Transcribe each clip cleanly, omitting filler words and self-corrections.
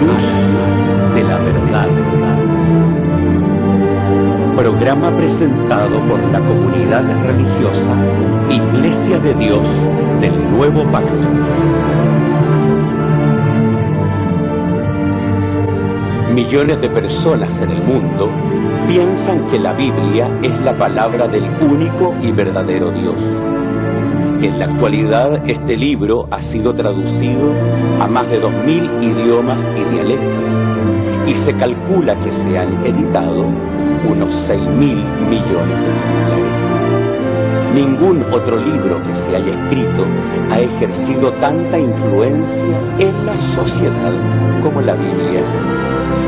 luz de la verdad. Programa presentado por la comunidad religiosa Iglesia de Dios del Nuevo Pacto. Millones de personas en el mundo piensan que la Biblia es la palabra del único y verdadero Dios. En la actualidad, este libro ha sido traducido a más de 2000 idiomas y dialectos, y se calcula que se han editado unos 6.000 millones de ejemplares. Ningún otro libro que se haya escrito ha ejercido tanta influencia en la sociedad como la Biblia.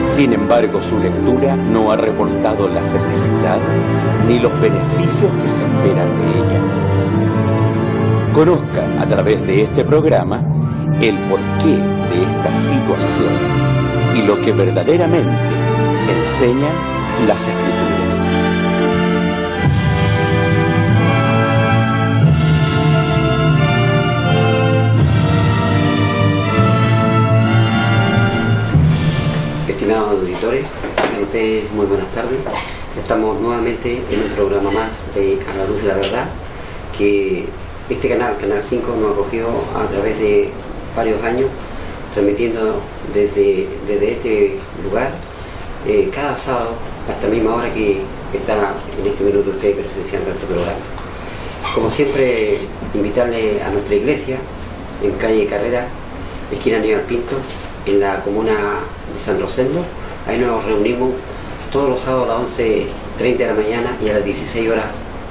Sin embargo, su lectura no ha reportado la felicidad ni los beneficios que se esperan de ella. Conozca a través de este programa el porqué de esta situación y lo que verdaderamente enseñan las Escrituras. Estimados auditores, tengan ustedes muy buenas tardes. Estamos nuevamente en un programa más de A la Luz de la Verdad, que este canal, Canal 5, nos ha acogido a través de varios años, transmitiendo desde este lugar cada sábado a esta misma hora que está en este minuto usted presenciando este programa. Como siempre, invitarle a nuestra iglesia en calle Carrera, esquina Aníbal Pinto, en la comuna de San Rosendo. Ahí nos reunimos todos los sábados a las 11:30 de la mañana y a las 16 horas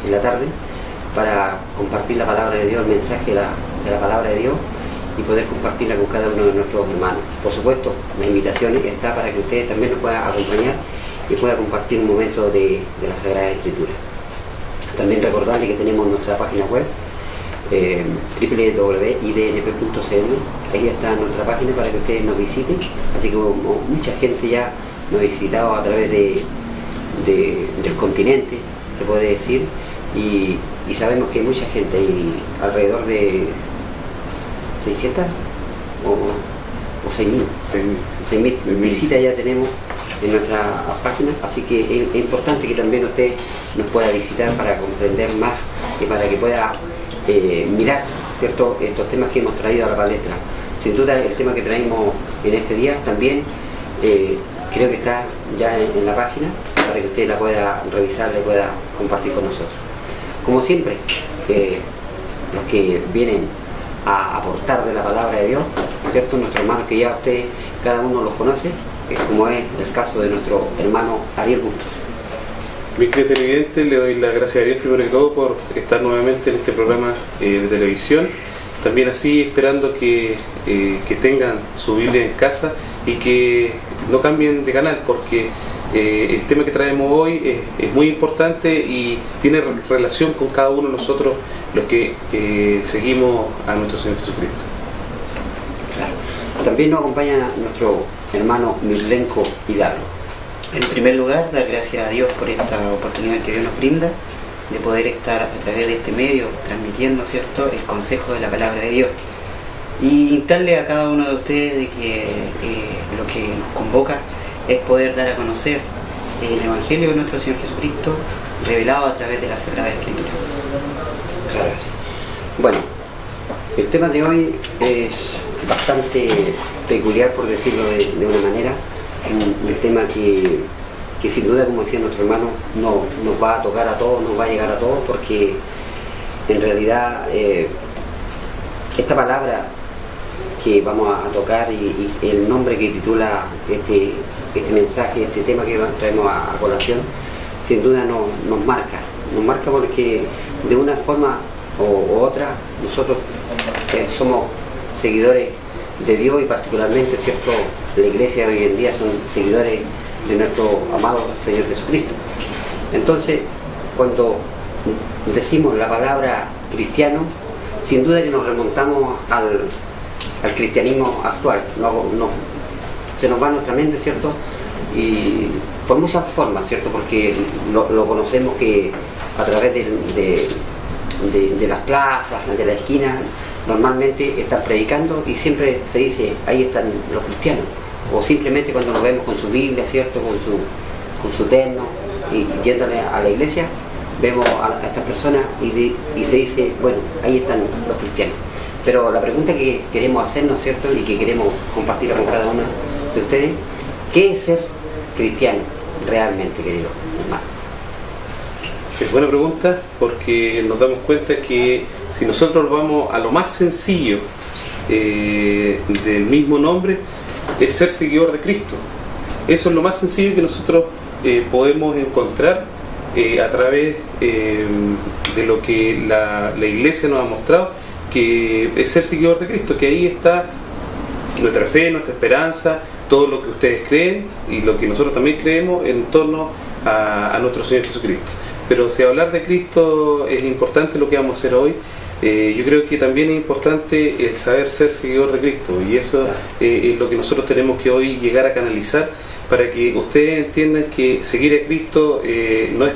en la tarde para compartir la palabra de Dios, el mensaje de la palabra de Dios, y poder compartirla con cada uno de nuestros hermanos. Por supuesto, la invitación está para que ustedes también nos puedan acompañar y puedan compartir un momento de la Sagrada Escritura. También recordarles que tenemos nuestra página web, www.idnp.cl. Ahí está nuestra página para que ustedes nos visiten. Así que mucha gente ya nos ha visitado a través del continente, se puede decir, y sabemos que hay mucha gente, hay alrededor de 600 o 6.000 visitas ya tenemos en nuestra página, así que es importante que también usted nos pueda visitar para comprender más y para que pueda mirar, ¿cierto?, estos temas que hemos traído a la palestra. Sin duda el tema que traemos en este día también creo que está ya en la página para que usted la pueda revisar, la pueda compartir con nosotros. Como siempre, los que vienen a aportar de la palabra de Dios, ¿cierto?, nuestros hermanos que ya usted, cada uno los conoce, como es el caso de nuestro hermano Ariel Bustos. Mi querido televidente, le doy las gracias a Dios primero que todo por estar nuevamente en este programa de televisión. También así esperando que tengan su Biblia en casa y que no cambien de canal, porque el tema que traemos hoy es muy importante y tiene relación con cada uno de nosotros los que seguimos a nuestro Señor Jesucristo. Claro. También nos acompaña nuestro hermano Mirlenko Hidalgo. En primer lugar, dar gracias a Dios por esta oportunidad que Dios nos brinda de poder estar a través de este medio transmitiendo, ¿cierto?, el consejo de la palabra de Dios, y instarle a cada uno de ustedes de que lo que nos convoca es poder dar a conocer el Evangelio de nuestro Señor Jesucristo revelado a través de la Sagrada Escritura. Claro. Bueno, el tema de hoy es bastante peculiar, por decirlo de una manera, un tema que sin duda, como decía nuestro hermano, no nos va a tocar a todos, nos va a llegar a todos, porque en realidad esta palabra que vamos a tocar y el nombre que titula este mensaje, este tema que traemos a colación, sin duda nos marca porque de una forma u otra nosotros somos seguidores de Dios, y particularmente, ¿cierto?, la iglesia hoy en día son seguidores de nuestro amado Señor Jesucristo. Entonces, cuando decimos la palabra cristiano, sin duda que nos remontamos al cristianismo actual. Se nos va a nuestra mente, ¿cierto?, y por muchas formas, ¿cierto?, porque lo conocemos que a través de las plazas, de la esquina, normalmente están predicando y siempre se dice, ahí están los cristianos, o simplemente cuando nos vemos con su Biblia, ¿cierto? Con su terno y yéndole a la iglesia, vemos a estas personas y se dice, bueno, ahí están los cristianos. Pero la pregunta que queremos hacernos, ¿cierto? Y que queremos compartirla con cada uno de ustedes, ¿qué es ser cristiano realmente, querido hermano? Es buena pregunta, porque nos damos cuenta que si nosotros vamos a lo más sencillo del mismo nombre, es ser seguidor de Cristo. Eso es lo más sencillo que nosotros podemos encontrar a través de lo que la Iglesia nos ha mostrado, que es ser seguidor de Cristo, que ahí está nuestra fe, nuestra esperanza, todo lo que ustedes creen y lo que nosotros también creemos en torno a nuestro Señor Jesucristo. Pero si hablar de Cristo es importante lo que vamos a hacer hoy, yo creo que también es importante el saber ser seguidor de Cristo, y eso es lo que nosotros tenemos que hoy llegar a canalizar, para que ustedes entiendan que seguir a Cristo no es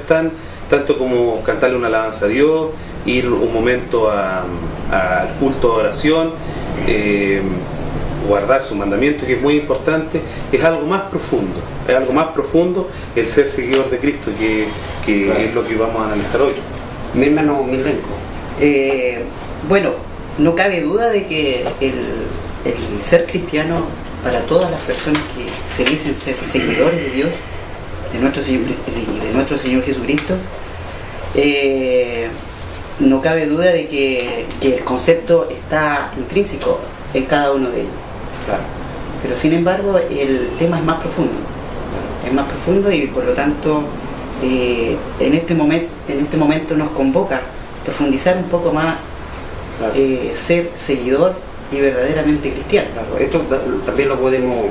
tanto como cantarle una alabanza a Dios, ir un momento al culto de oración, guardar sus mandamientos, que es muy importante. Es algo más profundo el ser seguidor de Cristo, que es lo que vamos a analizar hoy. Mi hermano Milrenco. Bueno, no cabe duda de que el ser cristiano, para todas las personas que se dicen ser seguidores de Dios, de nuestro Señor Jesucristo, no cabe duda de que el concepto está intrínseco en cada uno de ellos. Claro. Pero sin embargo el tema es más profundo, y por lo tanto en este momento nos convoca a profundizar un poco más, claro. Ser seguidor y verdaderamente cristiano. Claro, esto también lo podemos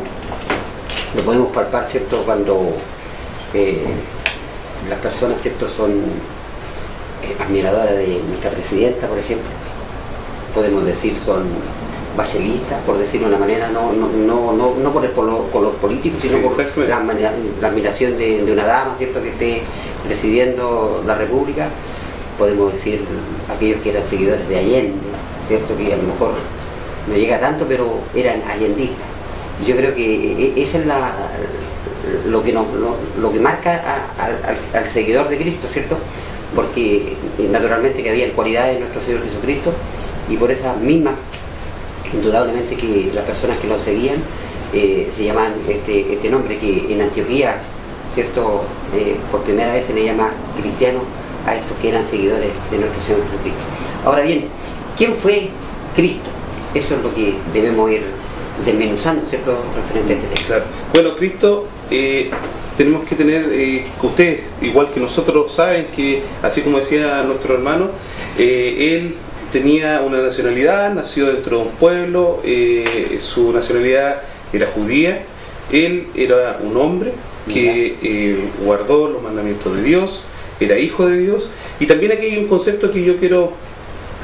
palpar, ¿cierto? Cuando las personas, ¿cierto?, son admiradoras de nuestra presidenta, por ejemplo. Podemos decir son bachelistas, por decirlo de una manera, no por el color político, sino sí, por la admiración de una dama, ¿cierto?, que esté presidiendo la República. Podemos decir aquellos que eran seguidores de Allende, ¿cierto?, que a lo mejor no llega tanto, pero eran allendistas. Yo creo que esa es lo que marca al seguidor de Cristo, ¿cierto? Porque naturalmente que había cualidades en nuestro Señor Jesucristo, y por esas mismas, indudablemente que las personas que lo seguían se llaman este nombre, que en Antioquía, ¿cierto?, por primera vez se le llama cristiano a estos que eran seguidores de nuestro Señor Jesucristo. Ahora bien, ¿quién fue Cristo? Eso es lo que debemos ir desmenuzando, ¿cierto?, referente a este tema. Claro. Bueno, Cristo, tenemos que tener, que ustedes, igual que nosotros, saben que, así como decía nuestro hermano, él tenía una nacionalidad, nació dentro de un pueblo, su nacionalidad era judía, él era un hombre que guardó los mandamientos de Dios, era hijo de Dios. Y también aquí hay un concepto que yo quiero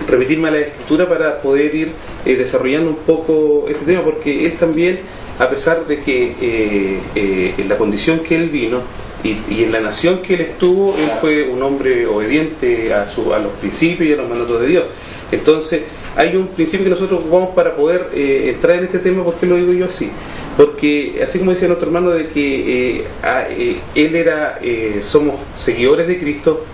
remitirme a la Escritura para poder ir desarrollando un poco este tema, porque él también, a pesar de que en la condición que él vino y en la nación que él estuvo, él fue un hombre obediente a los principios y a los mandatos de Dios. Entonces hay un principio que nosotros ocupamos para poder entrar en este tema. ¿Por qué lo digo yo así? Porque así como decía nuestro hermano, de que él era, somos seguidores de Cristo,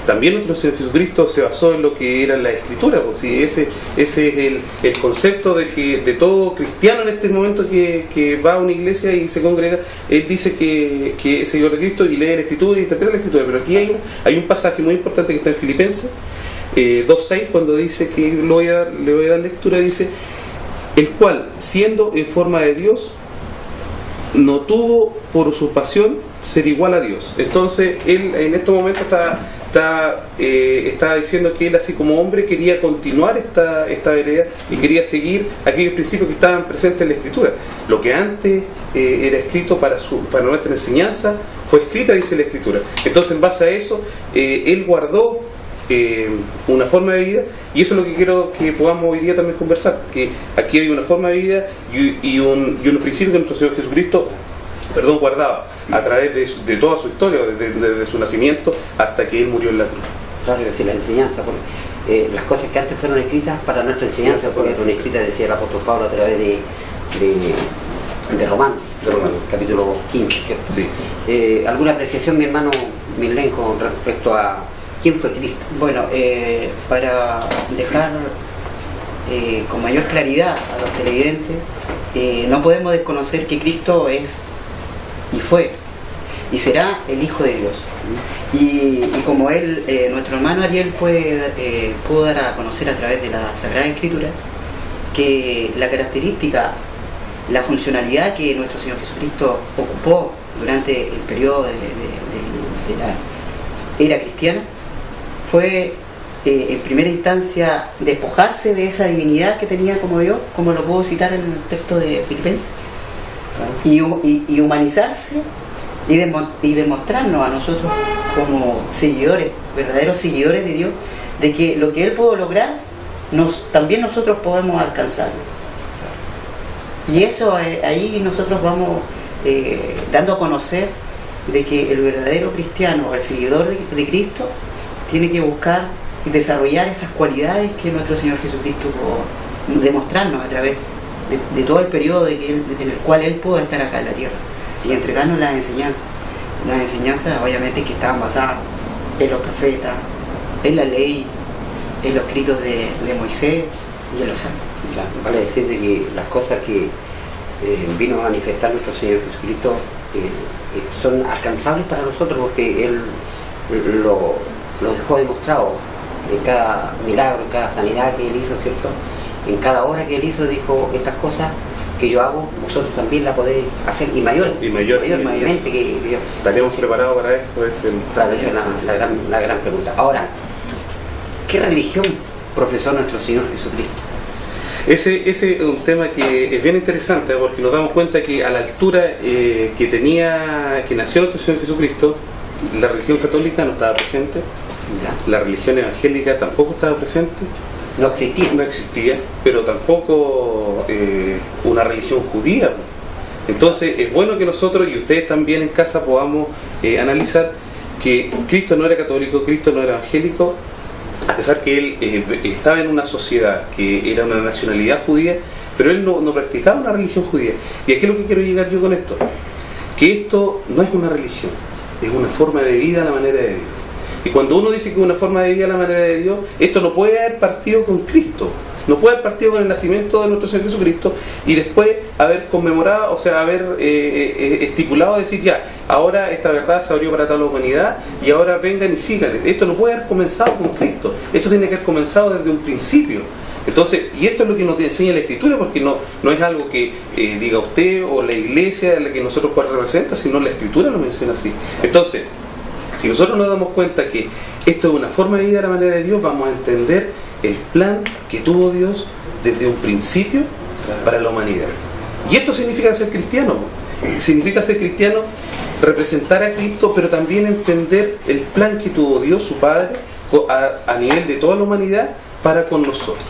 también nuestro Señor Jesucristo se basó en lo que era la Escritura. Pues, sí, ese es el concepto de todo cristiano en este momento que va a una iglesia y se congrega. Él dice que es seguidor de Cristo y lee la Escritura y interpreta la Escritura. Pero aquí hay un pasaje muy importante que está en Filipenses 2:6, cuando dice, que le voy a dar lectura, dice: el cual, siendo en forma de Dios, no tuvo por usurpación ser igual a Dios. Entonces él en este momento está diciendo que él, así como hombre, quería continuar esta vereda y quería seguir aquellos principios que estaban presentes en la Escritura. Lo que antes era escrito para nuestra enseñanza fue escrita, dice la Escritura. Entonces, en base a eso, él guardó una forma de vida, y eso es lo que quiero que podamos hoy día también conversar, que aquí hay una forma de vida y unos principios que nuestro Señor Jesucristo guardaba a través de toda su historia, desde su nacimiento hasta que él murió en la cruz. Claro, que sí, la enseñanza, porque las cosas que antes fueron escritas para nuestra enseñanza, porque fueron escritas, decía el apóstol Pablo, a través de Romanos, capítulo 15, ¿cierto? Sí. ¿Alguna apreciación, mi hermano Milén, con respecto a quién fue Cristo? Bueno, para dejar con mayor claridad a los televidentes, no podemos desconocer que Cristo es y fue y será el Hijo de Dios. Y como él, nuestro hermano Ariel pudo dar a conocer a través de la Sagrada Escritura que la característica, la funcionalidad que nuestro Señor Jesucristo ocupó durante el periodo de la era cristiana fue en primera instancia despojarse de esa divinidad que tenía como Dios, como lo puedo citar en el texto de Filipenses, y humanizarse y demostrarnos a nosotros como seguidores, verdaderos seguidores de Dios, de que lo que Él pudo lograr también nosotros podemos alcanzarlo. Y eso ahí nosotros vamos dando a conocer de que el verdadero cristiano, el seguidor de Cristo, tiene que buscar y desarrollar esas cualidades que nuestro Señor Jesucristo pudo demostrarnos a través de todo el periodo en el cual Él pudo estar acá en la tierra y entregarnos las enseñanzas obviamente que estaban basadas en los profetas, en la ley, en los escritos de Moisés y en los salmos. Claro, vale decir de que las cosas que vino a manifestar nuestro Señor Jesucristo son alcanzables para nosotros porque Él lo dejó demostrado en cada milagro, en cada sanidad que Él hizo, ¿cierto? En cada obra que Él hizo dijo, estas cosas que yo hago, vosotros también la podéis hacer y mayormente que Dios. ¿Estaríamos preparados para eso? Claro, esa es la gran pregunta. Ahora, ¿qué religión profesó nuestro Señor Jesucristo? Ese es un tema que es bien interesante porque nos damos cuenta que a la altura que nació nuestro Señor Jesucristo, la religión católica no estaba presente, la religión evangélica tampoco estaba presente, no existía, pero tampoco una religión judía. Entonces es bueno que nosotros y ustedes también en casa podamos analizar que Cristo no era católico, Cristo no era evangélico, a pesar que él estaba en una sociedad que era una nacionalidad judía, pero él no practicaba una religión judía. Y aquí es lo que quiero llegar yo con esto, que esto no es una religión, es una forma de vida a la manera de Dios. Y cuando uno dice que es una forma de vida a la manera de Dios, esto no puede haber partido con Cristo, no puede haber partido con el nacimiento de nuestro Señor Jesucristo y después haber conmemorado, o sea, haber estipulado, decir ya, ahora esta verdad se abrió para toda la humanidad y ahora vengan y sigan. Esto no puede haber comenzado con Cristo, esto tiene que haber comenzado desde un principio. Entonces, y esto es lo que nos enseña la Escritura, porque no es algo que diga usted o la iglesia a la que nosotros representa, sino la Escritura lo menciona así. Entonces, si nosotros nos damos cuenta que esto es una forma de vida a la manera de Dios, vamos a entender el plan que tuvo Dios desde un principio para la humanidad. Y esto significa ser cristiano. Significa ser cristiano, representar a Cristo, pero también entender el plan que tuvo Dios, su Padre, a nivel de toda la humanidad para con nosotros.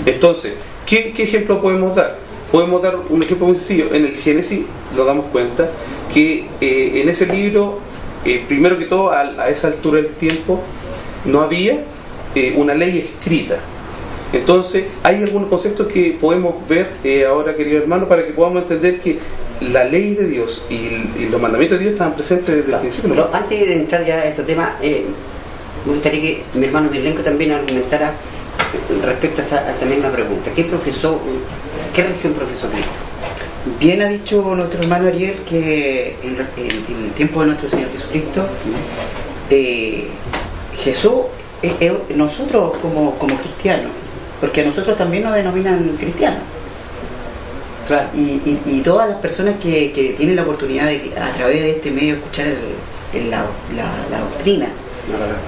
Entonces, ¿qué ejemplo podemos dar? Podemos dar un ejemplo muy sencillo. En el Génesis nos damos cuenta que en ese libro, primero que todo, a esa altura del tiempo, no había una ley escrita. Entonces, hay algunos conceptos que podemos ver ahora, querido hermano, para que podamos entender que la ley de Dios y los mandamientos de Dios estaban presentes desde el principio. Pero antes de entrar ya a ese tema, me gustaría que mi hermano Milenko también argumentara respecto a esta misma pregunta. ¿Qué religión profesó Cristo? Bien ha dicho nuestro hermano Ariel que en el tiempo de nuestro Señor Jesucristo, Jesús, nosotros como cristianos, porque a nosotros también nos denominan cristianos, claro. Y todas las personas que tienen la oportunidad de a través de este medio escuchar la doctrina,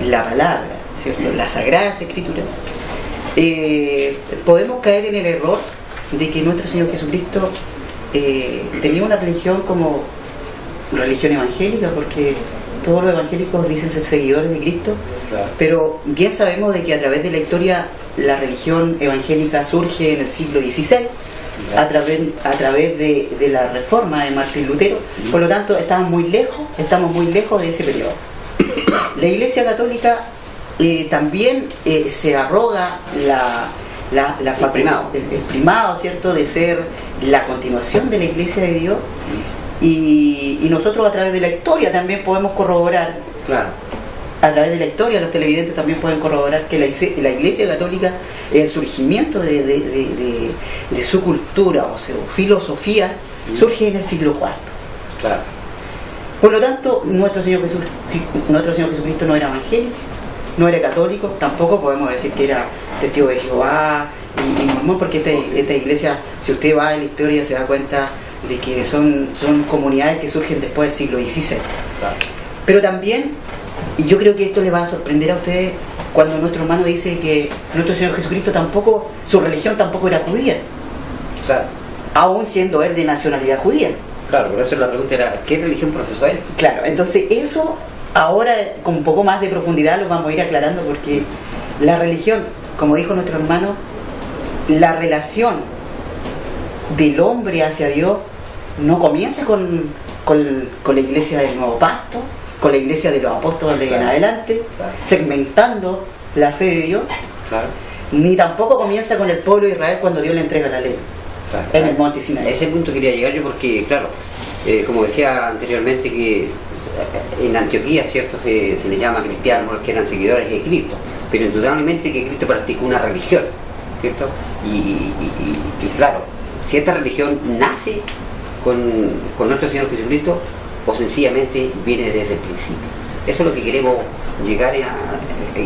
la palabra, ¿cierto? Las Sagradas Escrituras, podemos caer en el error de que nuestro Señor Jesucristo tenía una religión como religión evangélica, porque todos los evangélicos dicen ser seguidores de Cristo, claro. Pero bien sabemos de que a través de la historia la religión evangélica surge en el siglo XVI, claro. a través de la reforma de Martín Lutero. Por lo tanto estamos muy lejos de ese periodo. La Iglesia Católica también se arroga el primado, ¿cierto?, de ser la continuación de la Iglesia de Dios. Y nosotros a través de la historia también podemos corroborar, Claro. a través de la historia los televidentes también pueden corroborar que la Iglesia Católica, el surgimiento de su cultura o su filosofía surge en el siglo IV. Claro. Por lo tanto, nuestro Señor Jesucristo no era evangélico, no era católico, tampoco podemos decir que era testigo de Jehová y mormón, porque esta iglesia, si usted va en la historia, se da cuenta de que son comunidades que surgen después del siglo XVI. Claro. Pero también, y yo creo que esto le va a sorprender a ustedes, cuando nuestro hermano dice que nuestro Señor Jesucristo tampoco, su religión tampoco era judía, Claro. aún siendo él de nacionalidad judía. Claro, por eso la pregunta era, ¿qué religión profesó él? Claro, entonces eso ahora con un poco más de profundidad lo vamos a ir aclarando, porque la religión, como dijo nuestro hermano, la relación del hombre hacia Dios no comienza con la iglesia del Nuevo Pacto, con la iglesia de los apóstoles en adelante, segmentando la fe de Dios, ni tampoco comienza con el pueblo de Israel cuando Dios le entrega la ley en el monte Sinaí. A ese punto quería llegar yo porque, claro, como decía anteriormente, que en Antioquía, ¿cierto?, se les llama cristianos los que eran seguidores de Cristo, pero indudablemente que Cristo practicó una religión, ¿cierto? Y claro, si esta religión nace con nuestro Señor Jesucristo o sencillamente viene desde el principio. Eso es lo que queremos llegar a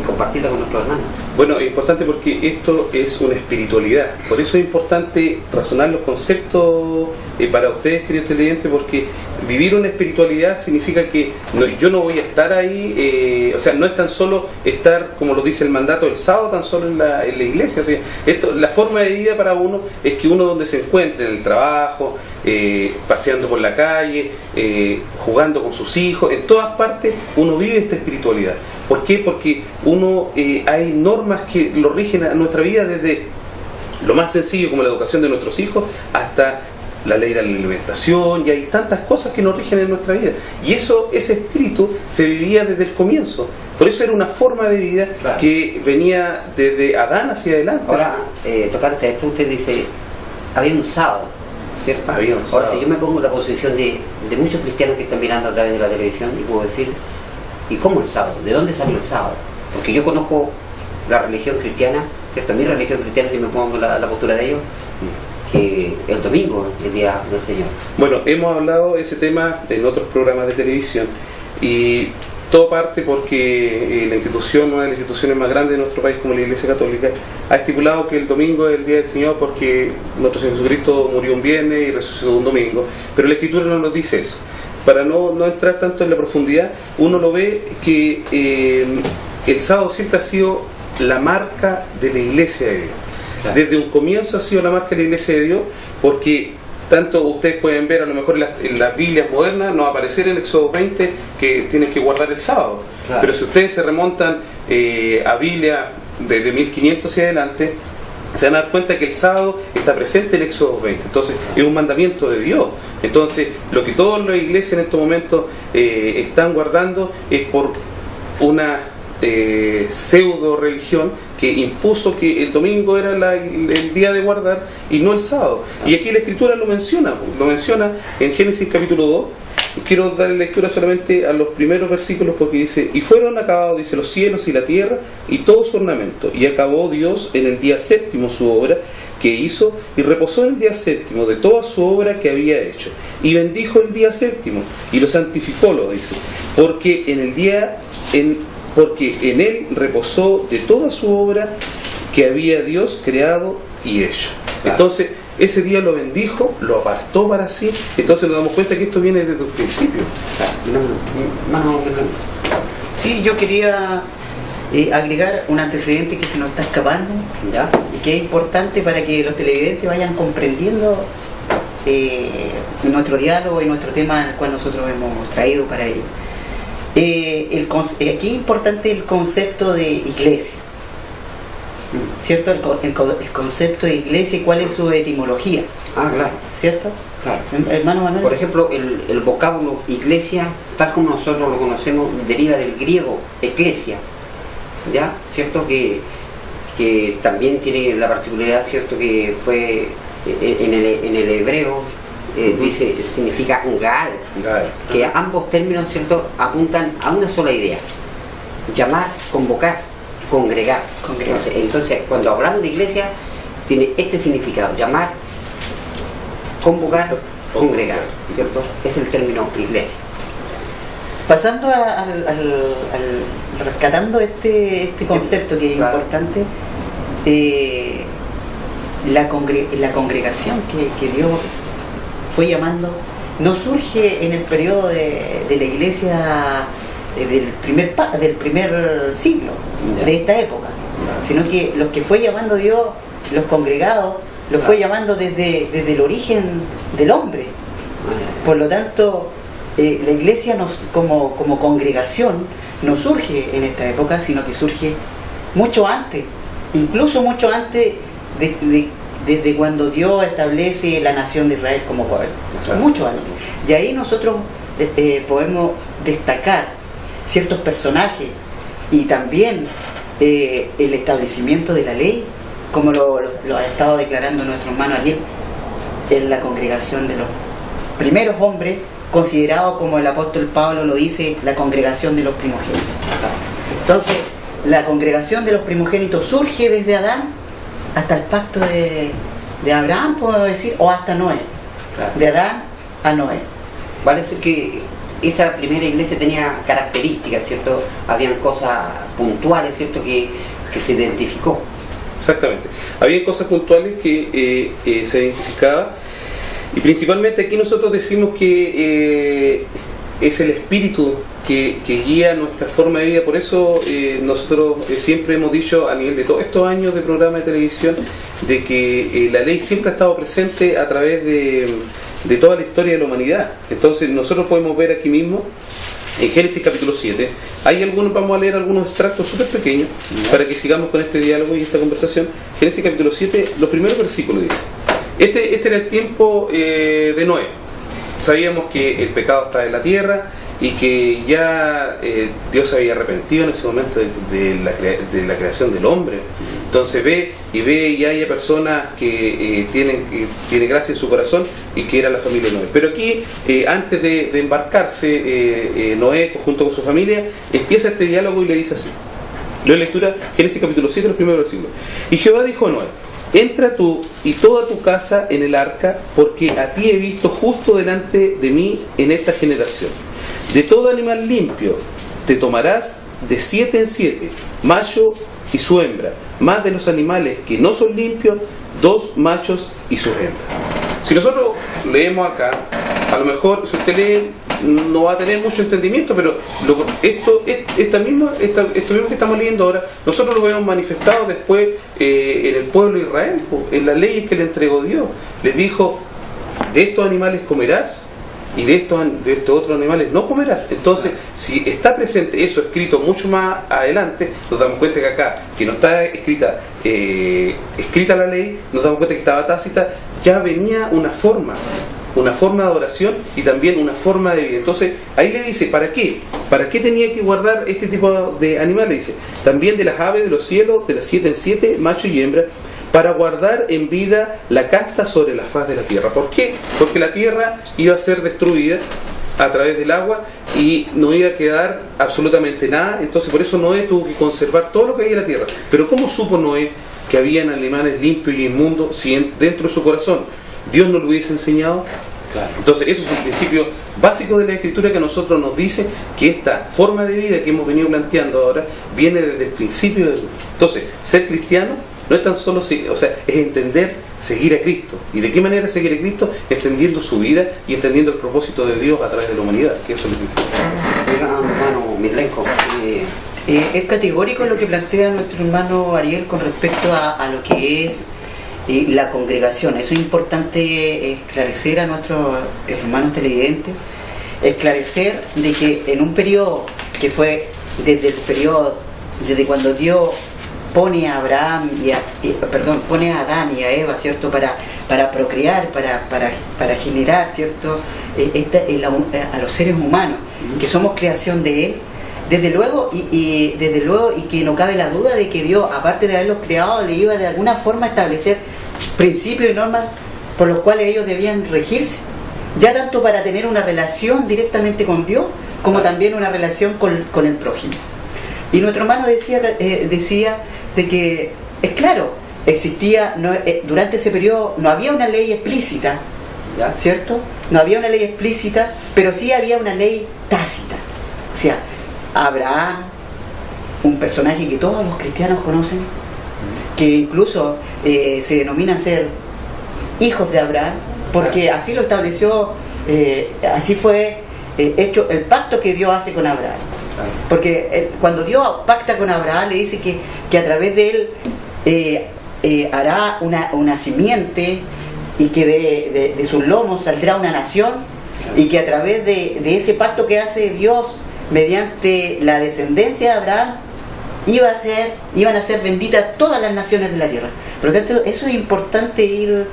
compartirlo con nuestros hermanos. Bueno, es importante porque esto es una espiritualidad. Por eso es importante razonar los conceptos para ustedes, queridos televidentes, porque vivir una espiritualidad significa que yo no voy a estar ahí, o sea, no es tan solo estar, como lo dice el mandato, el sábado tan solo en la iglesia. O sea, la forma de vida para uno es que uno donde se encuentre, en el trabajo, paseando por la calle, jugando con sus hijos, en todas partes uno vive esta espiritualidad. ¿Por qué? Porque hay normas que lo rigen a nuestra vida, desde lo más sencillo como la educación de nuestros hijos hasta la ley de la alimentación, y hay tantas cosas que nos rigen en nuestra vida, y ese espíritu se vivía desde el comienzo. Por eso era una forma de vida que venía desde Adán hacia adelante. Ahora, tocante a esto, usted dice, había un sábado, ¿cierto? Había un sábado. Ahora, si yo me pongo en la posición de muchos cristianos que están mirando a través de la televisión, y puedo decir, ¿y cómo el sábado? ¿De dónde salió el sábado? Porque yo conozco la religión cristiana, ¿cierto? Mi religión cristiana, si me pongo la postura de ellos, que el domingo es el día del Señor. Bueno, hemos hablado de ese tema en otros programas de televisión, y todo parte porque la institución, una de las instituciones más grandes de nuestro país, como la Iglesia Católica, ha estipulado que el domingo es el día del Señor porque nuestro Señor Jesucristo murió un viernes y resucitó un domingo, pero la Escritura no nos dice eso. Para no entrar tanto en la profundidad, uno lo ve que el sábado siempre ha sido la marca de la Iglesia de Dios. Desde un comienzo ha sido la marca de la Iglesia de Dios, porque tanto ustedes pueden ver, a lo mejor en las Biblias modernas no va a aparecer en Éxodo 20 que tienen que guardar el sábado. Pero si ustedes se remontan a Biblia desde 1500 hacia adelante, se van a dar cuenta que el sábado está presente en Éxodo 20. Entonces es un mandamiento de Dios. Entonces lo que todas las iglesias en estos momentos están guardando es por una pseudo religión que impuso que el domingo era el día de guardar y no el sábado. Y aquí la Escritura lo menciona en Génesis capítulo 2. Quiero darle lectura solamente a los primeros versículos, porque dice: y fueron acabados, dice, los cielos y la tierra y todo su ornamento, y acabó Dios en el día séptimo su obra que hizo, y reposó en el día séptimo de toda su obra que había hecho, y bendijo el día séptimo y lo santificó, lo dice, porque en él reposó de toda su obra que había Dios creado y hecho. Entonces ese día lo bendijo, lo apartó para sí. Entonces nos damos cuenta que esto viene desde el principio. Sí, yo quería agregar un antecedente que se nos está escapando, ¿ya? Y que es importante para que los televidentes vayan comprendiendo nuestro diálogo y nuestro tema al cual nosotros hemos traído para ello. Aquí es importante el concepto de iglesia, ¿cierto? El concepto de iglesia y cuál es su etimología. Claro. ¿Cierto? Claro. Hermano Manuel. Por ejemplo, el vocablo iglesia, tal como nosotros lo conocemos, deriva del griego eclesia, ¿ya? ¿Cierto? Que que también tiene la particularidad, ¿cierto?, que fue en el hebreo, dice, significa Gaal, que ambos términos, ¿cierto?, apuntan a una sola idea: llamar, convocar, congregar. Entonces, cuando hablamos de iglesia, tiene este significado: llamar, convocar, congregar, ¿cierto? Es el término iglesia. Pasando rescatando este concepto que es importante, la congregación que Dios fue llamando no surge en el periodo de la iglesia del primer siglo, de esta época, sino que los que fue llamando Dios, los congregados, los fue llamando desde el origen del hombre. Por lo tanto, la iglesia como congregación no surge en esta época, sino que surge mucho antes, incluso mucho antes desde cuando Dios establece la nación de Israel como pueblo, mucho antes. Y ahí nosotros podemos destacar ciertos personajes y también el establecimiento de la ley, como lo ha estado declarando nuestro hermano Ariel, en la congregación de los primeros hombres, considerado, como el apóstol Pablo lo dice, la congregación de los primogénitos. Entonces, la congregación de los primogénitos surge desde Adán hasta el pacto de Abraham, puedo decir, o hasta Noé. De Adán a Noé. Vale decir que esa primera iglesia tenía características, ¿cierto? Habían cosas puntuales, ¿cierto?, que se identificó. Exactamente. Había cosas puntuales que se identificaban. Y principalmente aquí nosotros decimos que es el espíritu que guía nuestra forma de vida. Por eso nosotros siempre hemos dicho, a nivel de todos estos años de programa de televisión, de que la ley siempre ha estado presente a través de toda la historia de la humanidad. Entonces nosotros podemos ver aquí mismo, en Génesis capítulo 7, vamos a leer algunos extractos súper pequeños para que sigamos con este diálogo y esta conversación. Génesis capítulo 7, los primeros versículos dice: Este era el tiempo de Noé. Sabíamos que el pecado estaba en la tierra y que ya Dios se había arrepentido en ese momento de la creación del hombre. Entonces ve y hay personas que tienen gracia en su corazón, y que era la familia de Noé. Pero aquí, antes de embarcarse, Noé junto con su familia empieza este diálogo y le dice así. Leo lectura, Génesis capítulo 7, los primeros versículos. Y Jehová dijo a Noé: Entra tú y toda tu casa en el arca, porque a ti he visto justo delante de mí en esta generación. De todo animal limpio te tomarás de 7 en 7, macho y su hembra, más de los animales que no son limpios, 2 machos y su hembra. Si nosotros leemos acá, a lo mejor si usted lee no va a tener mucho entendimiento, pero esto mismo que estamos leyendo ahora, nosotros lo vemos manifestado después en el pueblo de Israel, en las leyes que le entregó Dios. Les dijo: de estos animales comerás, y de estos otros animales no comerás. Entonces, si está presente eso escrito mucho más adelante, nos damos cuenta que acá, que no está escrita la ley, nos damos cuenta que estaba tácita, ya venía una forma de adoración y también una forma de vida. Entonces ahí le dice: ¿para qué? ¿Para qué tenía que guardar este tipo de animales? Dice: también de las aves de los cielos, de las 7 en 7, macho y hembra, para guardar en vida la casta sobre la faz de la tierra. ¿Por qué? Porque la tierra iba a ser destruida a través del agua y no iba a quedar absolutamente nada. Entonces por eso Noé tuvo que conservar todo lo que había en la tierra. Pero ¿cómo supo Noé que habían animales limpios y inmundos si dentro de su corazón Dios no lo hubiese enseñado? Claro. Entonces eso es un principio básico de la Escritura que a nosotros nos dice que esta forma de vida que hemos venido planteando ahora viene desde el principio de Dios. Entonces, ser cristiano no es tan solo, es entender, seguir a Cristo. ¿Y de qué manera seguir a Cristo? Entendiendo su vida y entendiendo el propósito de Dios a través de la humanidad, que eso es lo que hermano Mirlenko, es categórico lo que plantea nuestro hermano Ariel con respecto a lo que es la congregación. Eso es importante esclarecer a nuestros hermanos televidentes, esclarecer de que en un periodo que fue desde cuando Dios pone a Adán y a Eva, ¿cierto?, para procrear, para generar, ¿cierto?, a los seres humanos, que somos creación de Él. desde luego, y que no cabe la duda de que Dios, aparte de haberlos creado, le iba de alguna forma a establecer principios y normas por los cuales ellos debían regirse, ya tanto para tener una relación directamente con Dios, como también una relación con el prójimo. Y nuestro hermano decía de que, es claro, existía, durante ese periodo no había una ley explícita, ¿ya? ¿Cierto? No había una ley explícita, pero sí había una ley tácita. O sea, Abraham, un personaje que todos los cristianos conocen, que incluso se denominan ser hijos de Abraham, porque así lo estableció, así fue hecho el pacto que Dios hace con Abraham. Porque cuando Dios pacta con Abraham, le dice que a través de él hará una simiente, y que de sus lomos saldrá una nación, y que a través de ese pacto que hace Dios mediante la descendencia de Abraham iban a ser benditas todas las naciones de la tierra. Por lo tanto, eso es importante ir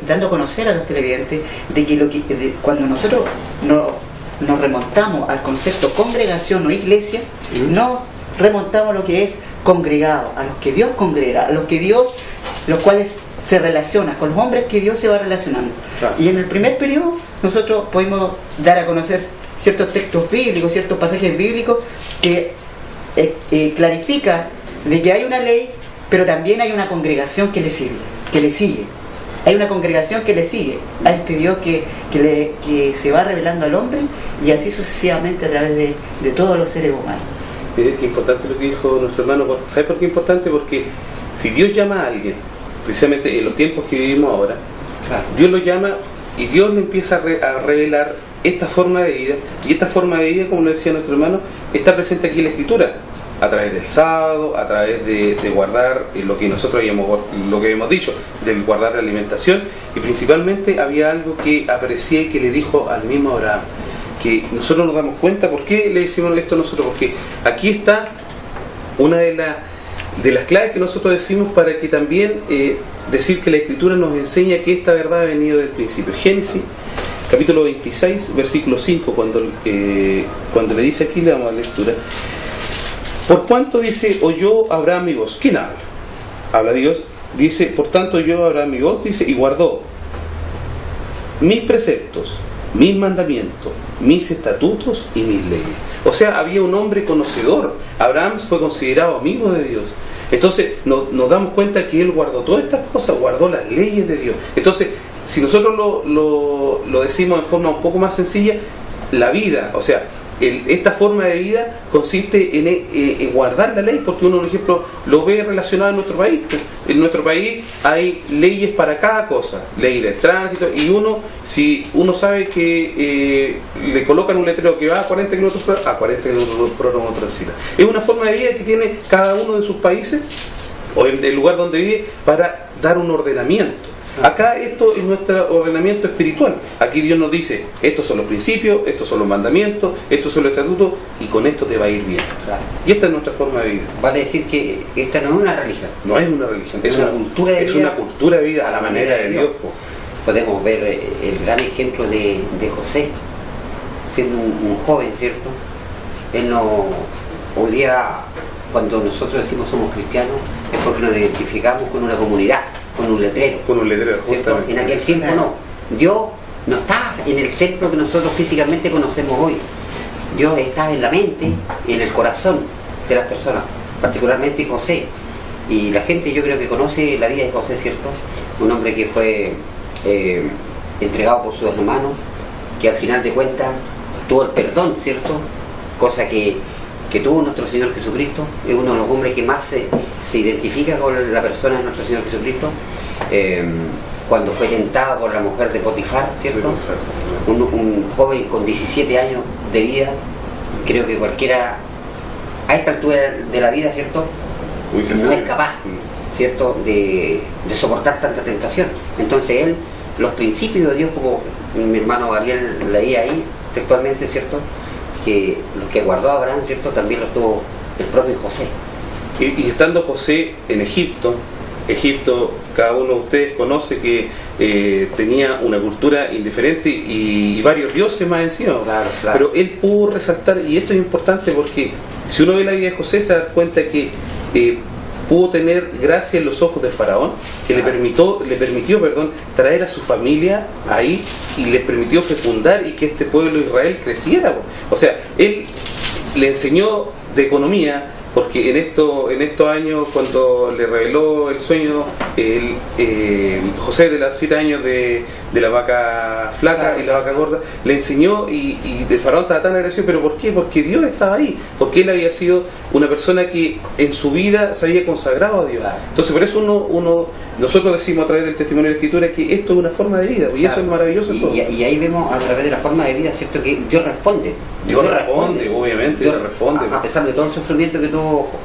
dando a conocer a los televidentes de que cuando nosotros nos remontamos al concepto congregación o iglesia, no remontamos a lo que es congregado, a los que Dios congrega, a los cuales se relaciona, con los hombres que Dios se va relacionando. Claro. Y en el primer periodo nosotros podemos dar a conocer ciertos textos bíblicos, ciertos pasajes bíblicos que clarifica de que hay una ley, pero también hay una congregación que le sigue. Hay una congregación que le sigue a este Dios que se va revelando al hombre, y así sucesivamente a través de todos los seres humanos. Miren qué importante lo que dijo nuestro hermano. ¿Sabe por qué es importante? Porque si Dios llama a alguien, precisamente en los tiempos que vivimos ahora, Claro. Dios lo llama y Dios le empieza a revelar esta forma de vida, y esta forma de vida, como lo decía nuestro hermano, está presente aquí en la Escritura, a través del sábado, a través de guardar lo que nosotros lo que habíamos dicho, de guardar la alimentación, y principalmente había algo que aparecía y que le dijo al mismo Abraham, que nosotros nos damos cuenta. ¿Por qué le decimos esto nosotros? Porque aquí está una de las claves que nosotros decimos para que también decir que la Escritura nos enseña que esta verdad ha venido del principio. Génesis capítulo 26 versículo 5, cuando le dice aquí, le damos a la lectura: por cuanto, dice, oyó Abraham mi voz. ¿Quién habla? Habla Dios. Dice, por tanto oyó Abraham mi voz, dice, y guardó mis preceptos, mis mandamientos, mis estatutos y mis leyes. O sea, había un hombre conocedor. Abraham fue considerado amigo de Dios. Entonces nos damos cuenta que él guardó todas estas cosas, guardó las leyes de Dios. Entonces, si nosotros lo decimos en forma un poco más sencilla, la vida, o sea, esta forma de vida consiste en guardar la ley, porque uno, por ejemplo, lo ve relacionado en nuestro país. En nuestro país hay leyes para cada cosa, ley del tránsito, y si uno sabe que le colocan un letrero que va a 40 kilómetros por hora, a 40 kilómetros por hora uno transita. Es una forma de vida que tiene cada uno de sus países, o en el lugar donde vive, para dar un ordenamiento. Acá esto es nuestro ordenamiento espiritual. Aquí Dios nos dice, estos son los principios, estos son los mandamientos, estos son los estatutos, y con esto te va a ir bien. Claro. Y esta es nuestra forma de vida. Vale decir que esta no es una religión. No es una religión, es una cultura de es vida, una cultura de vida a la manera de Dios. Podemos ver el gran ejemplo de José, siendo un joven, ¿cierto? Él no, hoy día, cuando nosotros decimos somos cristianos, es porque nos identificamos con una comunidad, con un letrero. Con un letrero, ¿cierto? justamente. En aquel tiempo no. Dios no está en el templo que nosotros físicamente conocemos hoy. Dios está en la mente y en el corazón de las personas, particularmente José. Y la gente, yo creo que conoce la vida de José, ¿cierto? Un hombre que fue entregado por sus hermanos, que al final de cuentas tuvo el perdón, ¿cierto? Cosa que tuvo nuestro Señor Jesucristo. Es uno de los hombres que más se identifica con la persona de nuestro Señor Jesucristo. Cuando fue tentado por la mujer de Potifar, ¿cierto? Un joven con 17 años de vida. Creo que cualquiera a esta altura de la vida, ¿cierto?, no es capaz, ¿cierto?, de soportar tanta tentación. Entonces él, los principios de Dios, como mi hermano Gabriel leía ahí textualmente, ¿cierto?, que los que guardó Abraham, ¿cierto?, también los tuvo el propio José. Y estando José en Egipto, Egipto, cada uno de ustedes conoce que tenía una cultura indiferente y varios dioses más encima. Claro. Pero él pudo resaltar, y esto es importante porque si uno ve la vida de José se da cuenta que pudo tener gracia en los ojos del faraón, que le permitió traer a su familia ahí y le permitió fecundar y que este pueblo de Israel creciera. O sea, él le enseñó de economía, porque en estos años, cuando le reveló el sueño José de los 7 años de la vaca flaca y la vaca gorda, le enseñó, y el faraón estaba tan agradecido. ¿Pero por qué? Porque Dios estaba ahí, porque él había sido una persona que en su vida se había consagrado a Dios. Entonces por eso nosotros decimos a través del testimonio de la Escritura que esto es una forma de vida, y eso es maravilloso en todo. Y ahí vemos a través de la forma de vida, ¿cierto?, que Dios responde. Dios responde, obviamente, Dios responde. A pesar de todo el sufrimiento que tuvo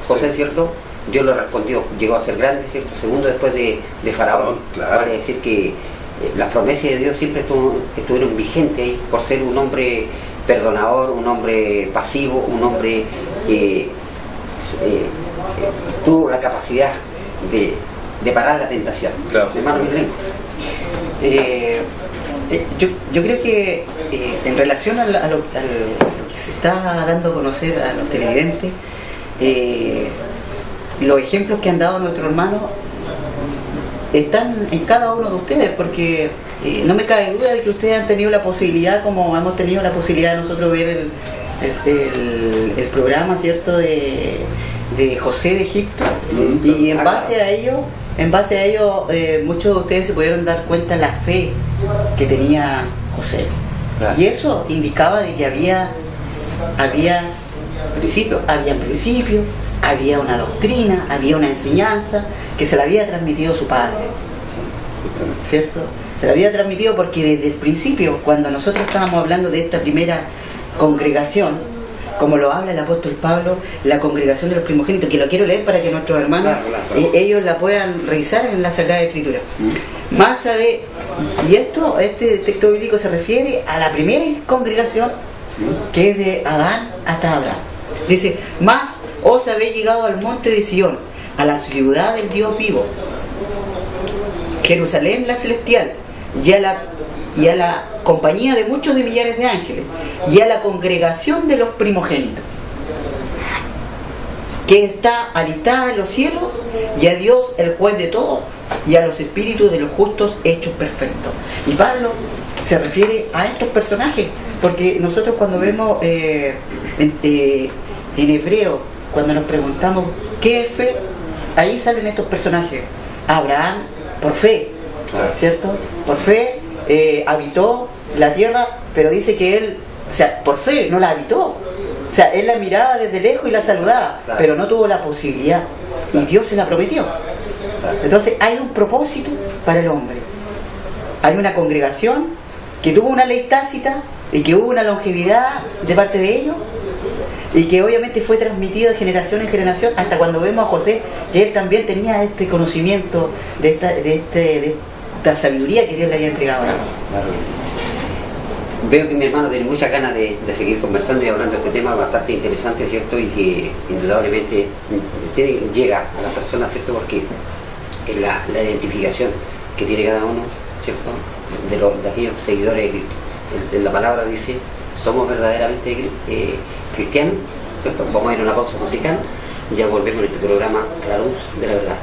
José, Sí. ¿cierto?, Dios lo respondió, llegó a ser grande, ¿cierto?, segundo después de Faraón. Claro. Vale decir que las promesas de Dios siempre estuvieron vigentes ahí, por ser un hombre perdonador, un hombre pasivo, un hombre que tuvo la capacidad de parar la tentación. Claro. Hermano Miguel. Yo creo que en relación a lo que se está dando a conocer a los televidentes, los ejemplos que han dado nuestros hermanos están en cada uno de ustedes, porque no me cabe duda de que ustedes han tenido la posibilidad, como hemos tenido la posibilidad de nosotros ver el programa, ¿cierto?, de José de Egipto, y en base a ello muchos de ustedes se pudieron dar cuenta de la fe que tenía José. Claro. Y eso indicaba de que había principios, había una doctrina, había una enseñanza que se la había transmitido su padre, ¿cierto? Se la había transmitido porque desde el principio, cuando nosotros estábamos hablando de esta primera congregación, como lo habla el apóstol Pablo, la congregación de los primogénitos, que lo quiero leer para que nuestros hermanos, ellos la puedan revisar en la Sagrada Escritura. Más sabe, y este texto bíblico se refiere a la primera congregación, que es de Adán hasta Abraham. Dice: más os habéis llegado al monte de Sion, a la ciudad del Dios vivo, Jerusalén la celestial, y a la compañía de muchos de millares de ángeles, y a la congregación de los primogénitos, que está alistada en los cielos, y a Dios el juez de todo, y a los espíritus de los justos hechos perfectos. Y Pablo se refiere a estos personajes, porque nosotros cuando vemos en hebreo, cuando nos preguntamos ¿qué es fe?, ahí salen estos personajes. Abraham, por fe, ¿cierto? Por fe habitó la tierra, pero dice que él, o sea, por fe no la habitó. O sea, él la miraba desde lejos y la saludaba, pero no tuvo la posibilidad. Y Dios se la prometió. Entonces hay un propósito para el hombre. Hay una congregación que tuvo una ley tácita y que hubo una longevidad de parte de ellos, y que obviamente fue transmitido de generación en generación, hasta cuando vemos a José, que él también tenía este conocimiento de esta sabiduría que Dios le había entregado a él. Veo que mi hermano tiene muchas ganas de seguir conversando y hablando de este tema bastante interesante, ¿cierto? Y que indudablemente llega a las personas, ¿cierto? Porque es la identificación que tiene cada uno, ¿cierto?, de aquellos seguidores de Cristo. En la palabra dice: somos verdaderamente cristianos, ¿cierto? Vamos a ir a una pausa musical y ya volvemos en este programa La Luz de la Verdad.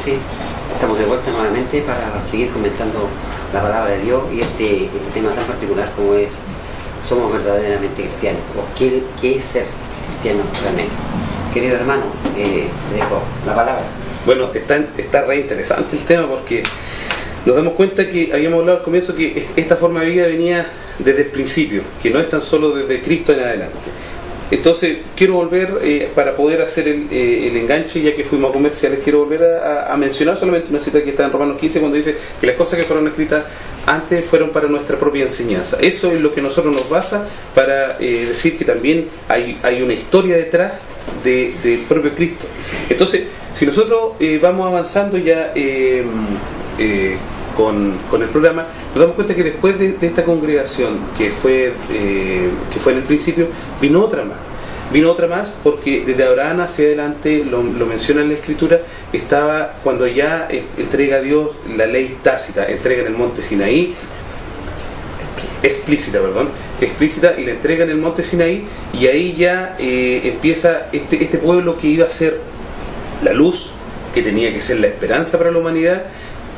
nuevamente, estamos de vuelta nuevamente para seguir comentando la palabra de Dios y este tema tan particular como es: ¿somos verdaderamente cristianos? ¿O qué es ser cristiano realmente? Querido hermano, le dejo la palabra. Bueno, está re interesante el tema, porque nos damos cuenta que habíamos hablado al comienzo que esta forma de vida venía desde el principio, que no es tan solo desde Cristo en adelante. Entonces quiero volver, para poder hacer el enganche, ya que fuimos a comerciales, quiero volver a mencionar solamente una cita que está en Romanos 15, cuando dice que las cosas que fueron escritas antes fueron para nuestra propia enseñanza. Eso es lo que nosotros nos basa para decir que también hay una historia detrás del propio Cristo. Entonces, si nosotros vamos avanzando ya con el programa, nos damos cuenta que después de esta congregación que fue en el principio, vino otra más, porque desde Abraham hacia adelante, lo menciona en la Escritura, estaba cuando ya entrega a Dios la ley tácita, entrega en el monte Sinaí, explícita, y la entrega en el monte Sinaí, y ahí ya empieza este pueblo que iba a ser la luz, que tenía que ser la esperanza para la humanidad,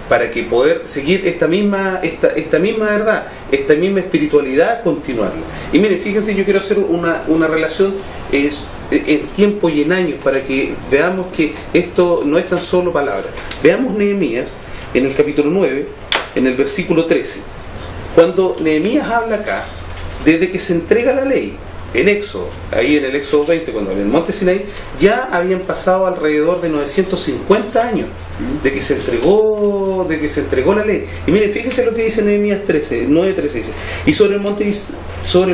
para que poder seguir esta misma verdad, esta misma espiritualidad, continuarla. Y miren, fíjense, yo quiero hacer una relación en tiempo y en años, para que veamos que esto no es tan solo palabras. Veamos Nehemías en el capítulo 9, en el versículo 13. Cuando Nehemías habla acá, desde que se entrega la ley, en Éxodo, ahí en el Éxodo 20, cuando en el monte Sinaí, ya habían pasado alrededor de 950 años de que se entregó la ley. Y miren, fíjense lo que dice Nehemías 9:13, dice: y sobre el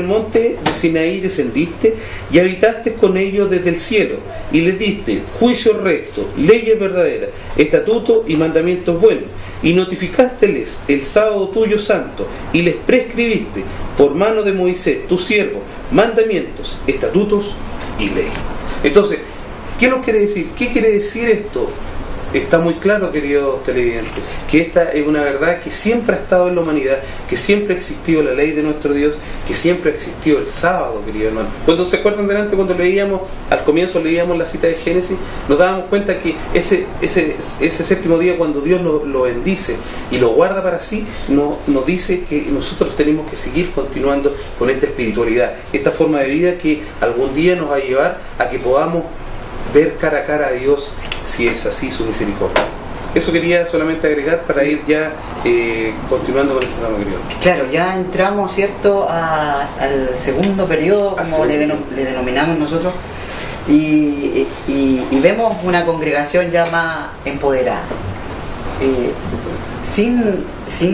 monte de Sinaí descendiste y habitaste con ellos desde el cielo, y les diste juicio recto, leyes verdaderas, estatutos y mandamientos buenos, y notificásteles el sábado tuyo santo, y les prescribiste por mano de Moisés tu siervo mandamientos, estatutos y ley. Entonces, ¿qué nos quiere decir? ¿Qué quiere decir esto? Está muy claro, queridos televidentes, que esta es una verdad que siempre ha estado en la humanidad, que siempre ha existido la ley de nuestro Dios, que siempre ha existido el sábado, queridos hermanos. Cuando se acuerdan delante, cuando al comienzo leíamos la cita de Génesis, nos dábamos cuenta que ese séptimo día, cuando Dios lo bendice y lo guarda para sí, nos dice que nosotros tenemos que seguir continuando con esta espiritualidad, esta forma de vida que algún día nos va a llevar a que podamos ver cara a cara a Dios, si es así su misericordia. Eso quería solamente agregar para ir ya continuando con el programa, querido. Claro, ya entramos, ¿cierto?, al segundo periodo, como le denominamos nosotros, y vemos una congregación ya más empoderada, sin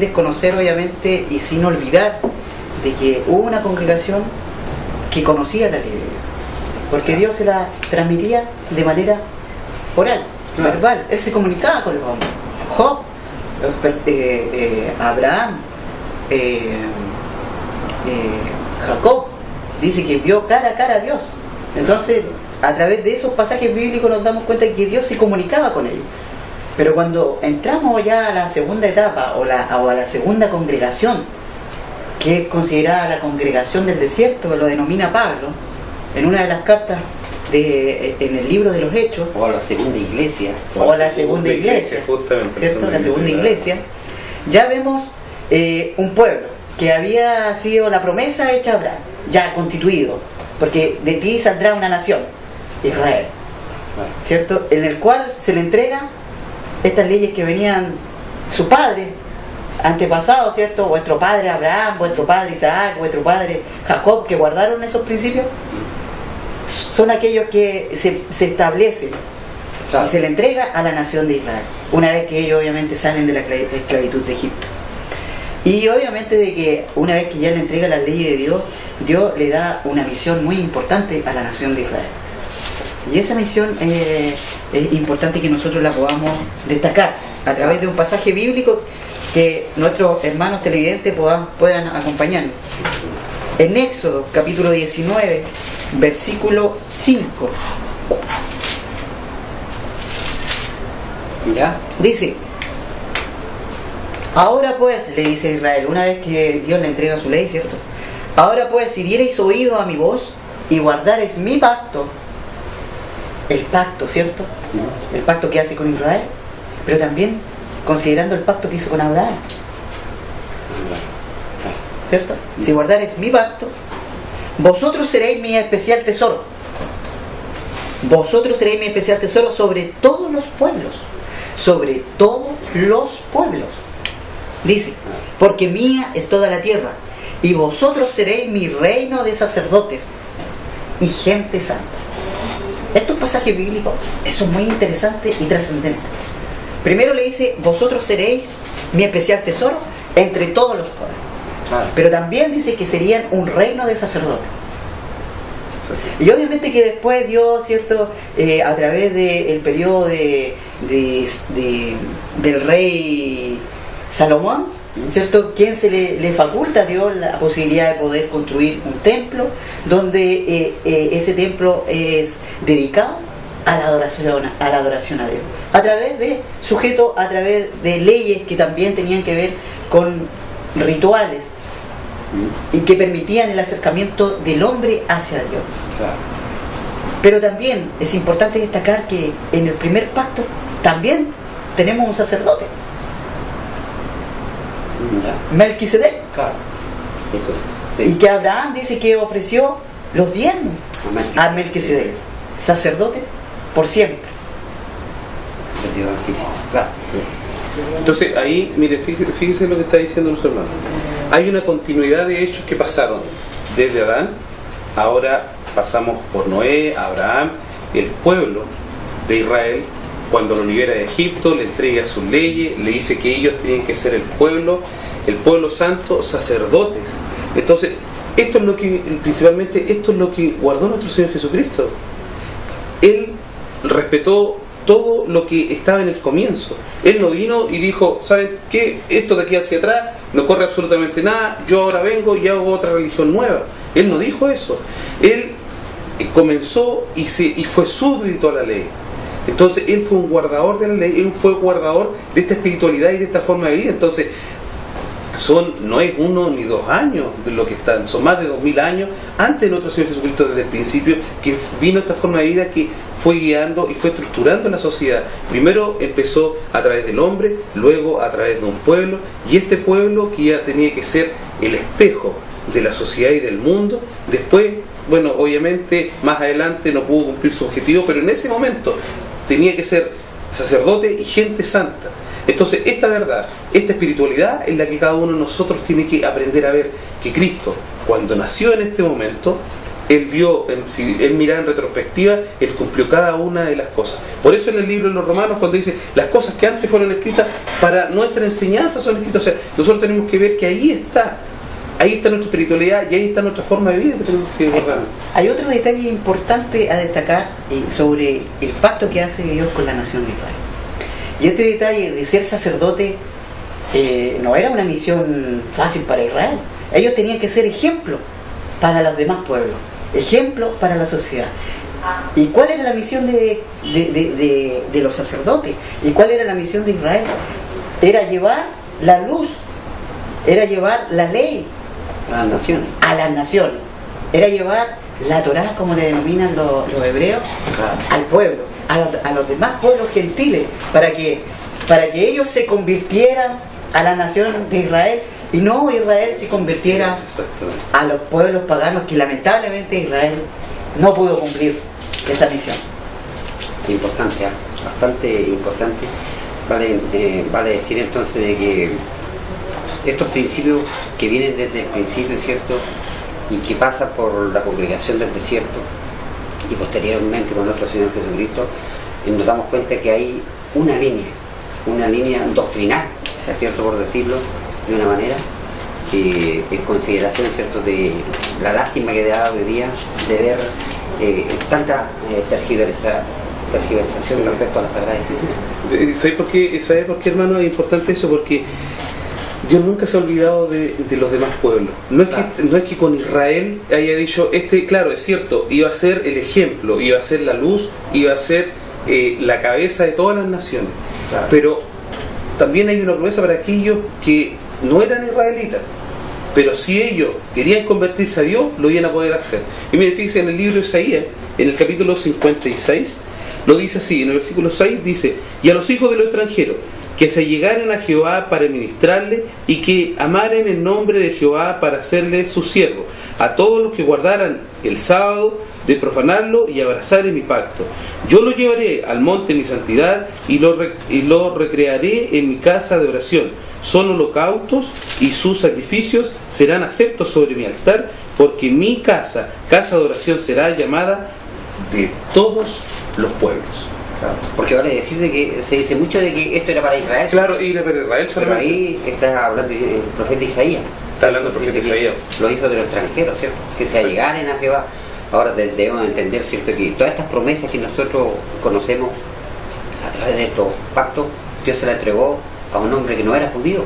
desconocer, obviamente, y sin olvidar de que hubo una congregación que conocía la ley de Dios, porque Dios se la transmitía de manera oral, verbal. Él se comunicaba con los hombres. Job, Abraham, Jacob, dice que vio cara a cara a Dios. Entonces, a través de esos pasajes bíblicos nos damos cuenta de que Dios se comunicaba con ellos. Pero cuando entramos ya a la segunda etapa, o a la segunda congregación, que es considerada la congregación del desierto, que lo denomina Pablo en una de las cartas en el libro de los Hechos, o la segunda iglesia, justamente, ¿cierto? La segunda iglesia, ya vemos un pueblo que había sido la promesa hecha a Abraham, ya constituido, porque de ti saldrá una nación, Israel, ¿cierto?, en el cual se le entregan estas leyes que venían su padre antepasado, ¿cierto?, vuestro padre Abraham, vuestro padre Isaac, vuestro padre Jacob, que guardaron esos principios. Son aquellos que se establecen, claro, y se le entrega a la nación de Israel, una vez que ellos obviamente salen de la esclavitud de Egipto. Y obviamente de que una vez que ya le entrega la ley de Dios, Dios le da una misión muy importante a la nación de Israel. Y esa misión es importante que nosotros la podamos destacar a través de un pasaje bíblico que nuestros hermanos televidentes puedan acompañarnos. En Éxodo capítulo 19, versículo 5. ¿Ya? Dice: ahora pues, le dice Israel, una vez que Dios le entrega su ley, ¿cierto? Ahora pues, si diereis oído a mi voz y guardareis mi pacto, el pacto, ¿cierto? El pacto que hace con Israel, pero también considerando el pacto que hizo con Abraham, ¿cierto? Si guardareis mi pacto, vosotros seréis mi especial tesoro. Vosotros seréis mi especial tesoro sobre todos los pueblos. Sobre todos los pueblos. Dice, porque mía es toda la tierra, y vosotros seréis mi reino de sacerdotes y gente santa. Estos pasajes bíblicos son muy interesantes y trascendentes. Primero le dice, vosotros seréis mi especial tesoro entre todos los pueblos. Pero también dice que serían un reino de sacerdotes. Y obviamente que después Dios, ¿cierto? A través del periodo del rey Salomón, ¿cierto? Quien se le faculta a Dios la posibilidad de poder construir un templo, donde ese templo es dedicado a la adoración a Dios, a través de leyes que también tenían que ver con rituales y que permitían el acercamiento del hombre hacia Dios. Pero también es importante destacar que en el primer pacto también tenemos un sacerdote, Melquisedec, y que Abraham dice que ofreció los diezmos a Melquisedec, sacerdote por siempre. Entonces ahí, mire, fíjese lo que está diciendo nuestro hermano. Hay una continuidad de hechos que pasaron desde Adán, ahora pasamos por Noé, Abraham, el pueblo de Israel, cuando lo libera de Egipto, le entrega sus leyes, le dice que ellos tienen que ser el pueblo santo, sacerdotes. Entonces, esto es lo que, principalmente, esto es lo que guardó nuestro Señor Jesucristo. Él respetó todo lo que estaba en el comienzo. Él no vino y dijo, ¿saben qué? Esto de aquí hacia atrás no corre absolutamente nada, yo ahora vengo y hago otra religión nueva. Él no dijo eso. Él comenzó y fue súbdito a la ley. Entonces él fue un guardador de la ley, él fue guardador de esta espiritualidad y de esta forma de vida. Entonces no es 1 ni 2 años de lo que están, son más de 2000 años antes de nuestro Señor Jesucristo, desde el principio que vino esta forma de vida que fue guiando y fue estructurando la sociedad. Primero empezó a través del hombre, luego a través de un pueblo, y este pueblo que ya tenía que ser el espejo de la sociedad y del mundo. Después, bueno, obviamente más adelante no pudo cumplir su objetivo, pero en ese momento tenía que ser sacerdote y gente santa. Entonces esta verdad, esta espiritualidad es la que cada uno de nosotros tiene que aprender a ver, que Cristo, cuando nació en este momento, Él vio, si Él miraba en retrospectiva, Él cumplió cada una de las cosas. Por eso en el libro de los Romanos, cuando dice, las cosas que antes fueron escritas para nuestra enseñanza son escritas, o sea, nosotros tenemos que ver que ahí está nuestra espiritualidad y ahí está nuestra forma de vida que tenemos que seguir guardando. Hay otro detalle importante a destacar sobre el pacto que hace Dios con la nación de Israel. Y este detalle de ser sacerdote no era una misión fácil para Israel. Ellos tenían que ser ejemplo para los demás pueblos, ejemplo para la sociedad. ¿Y cuál era la misión de los sacerdotes? ¿Y cuál era la misión de Israel? Era llevar la luz, era llevar la ley a las naciones, era llevar la Torá, como le denominan los hebreos, al pueblo, a los demás pueblos gentiles, para que ellos se convirtieran a la nación de Israel y no Israel se convirtiera a los pueblos paganos, que lamentablemente Israel no pudo cumplir esa misión. Importante, bastante importante. Vale decir entonces de que estos principios que vienen desde el principio, ¿cierto?, y que pasan por la congregación del desierto y posteriormente con nuestro Señor Jesucristo, nos damos cuenta que hay una línea doctrinal, ¿cierto?, por decirlo de una manera, en consideración, ¿cierto?, de la lástima que da hoy día de ver tanta tergiversación respecto a la Sagrada Escritura. ¿Sabe por qué, hermano, es importante eso? Porque Dios nunca se ha olvidado de los demás pueblos. No es que con Israel haya dicho, claro, es cierto, iba a ser el ejemplo, iba a ser la luz, iba a ser la cabeza de todas las naciones. Claro. Pero también hay una promesa para aquellos que no eran israelitas, pero si ellos querían convertirse a Dios, lo iban a poder hacer. Y miren, fíjense en el libro de Isaías, en el capítulo 56, lo dice así, en el versículo 6 dice: y a los hijos de los extranjeros, que se llegaren a Jehová para ministrarle, y que amaren el nombre de Jehová para hacerle su siervo, a todos los que guardaran el sábado de profanarlo y abrazar en mi pacto. Yo lo llevaré al monte de mi santidad y lo recrearé en mi casa de oración. Son holocaustos y sus sacrificios serán aceptos sobre mi altar, porque mi casa, casa de oración, será llamada de todos los pueblos. Claro, porque vale decir de que se dice mucho de que esto era para Israel. Claro, era para Israel pero solamente. ahí está hablando el profeta Isaías. Está hablando el profeta Isaías. Los hijos de los extranjeros, ¿cierto? Que se allegaren a Jehová. Ahora debemos entender, ¿cierto?, que todas estas promesas que nosotros conocemos a través de estos pactos, Dios se la entregó a un hombre que no era judío,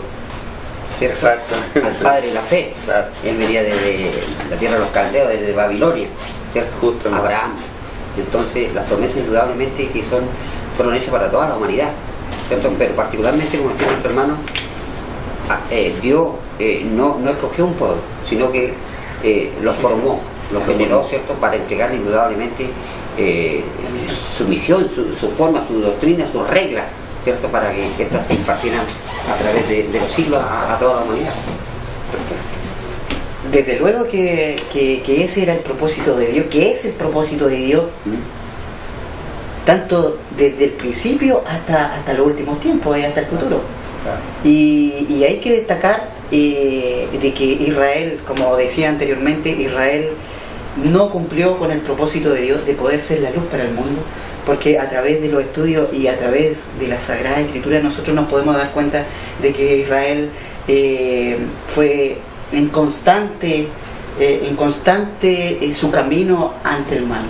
¿cierto? Exacto. Al padre de la fe. Claro. Él venía desde la tierra de los caldeos, desde Babilonia, ¿cierto? Justamente. Abraham. Entonces las promesas indudablemente que fueron hechas para toda la humanidad, ¿cierto? Pero particularmente, como decía nuestro hermano, Dios no escogió un pueblo, sino que los formó, los generó, ¿cierto?, para entregar indudablemente su misión, su forma, su doctrina, sus reglas, ¿cierto?, para que éstas se impartieran a través de los siglos a toda la humanidad. Desde luego que ese era el propósito de Dios, que es el propósito de Dios, tanto desde el principio hasta los últimos tiempos y hasta el futuro. Y hay que destacar de que Israel, como decía anteriormente, Israel no cumplió con el propósito de Dios de poder ser la luz para el mundo, porque a través de los estudios y a través de la Sagrada Escritura nosotros nos podemos dar cuenta de que Israel fue en constante su camino ante el mal.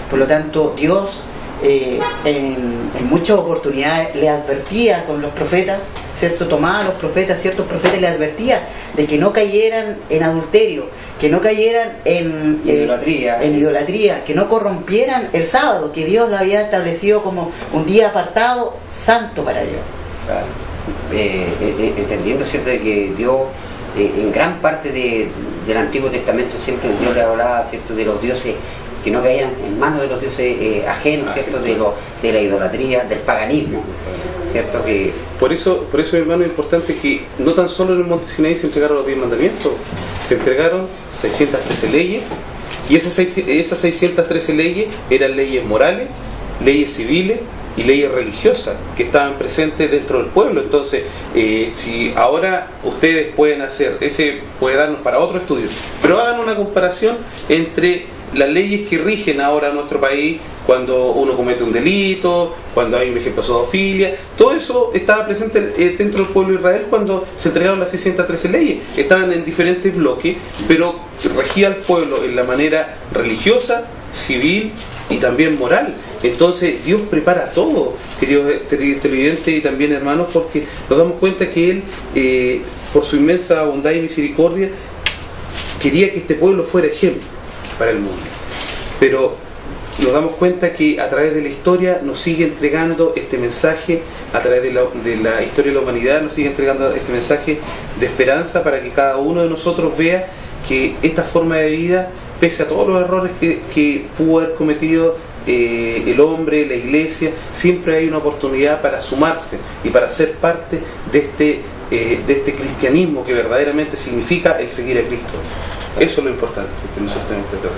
Por lo tanto, Dios en muchas oportunidades le advertía con los profetas, ¿cierto? Tomaba a los profetas, ciertos profetas, le advertía de que no cayeran en adulterio, que no cayeran en idolatría, que no corrompieran el sábado, que Dios lo había establecido como un día apartado, santo para Dios. Claro. Entendiendo, ¿cierto?, de que Dios en gran parte del Antiguo Testamento siempre Dios le hablaba, ¿cierto?, de los dioses que no cayeran en manos de los dioses ajenos, ¿cierto?, de la idolatría, del paganismo, ¿cierto? Que por eso, hermano, es importante que no tan solo en el Monte Sinaí se entregaron los 10 mandamientos, se entregaron 613 leyes, y esas 613 leyes eran leyes morales, leyes civiles y leyes religiosas que estaban presentes dentro del pueblo. Entonces, si ahora ustedes pueden hacer, ese puede darnos para otro estudio, pero hagan una comparación entre las leyes que rigen ahora en nuestro país, cuando uno comete un delito, cuando hay un ejemplo de zoofilia, todo eso estaba presente dentro del pueblo de Israel cuando se entregaron las 613 leyes. Estaban en diferentes bloques, pero regía al pueblo en la manera religiosa, civil y también moral. Entonces Dios prepara todo, queridos televidentes y también hermanos, porque nos damos cuenta que Él, por su inmensa bondad y misericordia, quería que este pueblo fuera ejemplo para el mundo. Pero nos damos cuenta que a través de la historia nos sigue entregando este mensaje, a través de la historia de la humanidad nos sigue entregando este mensaje de esperanza para que cada uno de nosotros vea que esta forma de vida, pese a todos los errores que pudo haber cometido el hombre, la iglesia, siempre hay una oportunidad para sumarse y para ser parte de este cristianismo que verdaderamente significa el seguir a Cristo. Eso es lo importante que nosotros tenemos que tratar.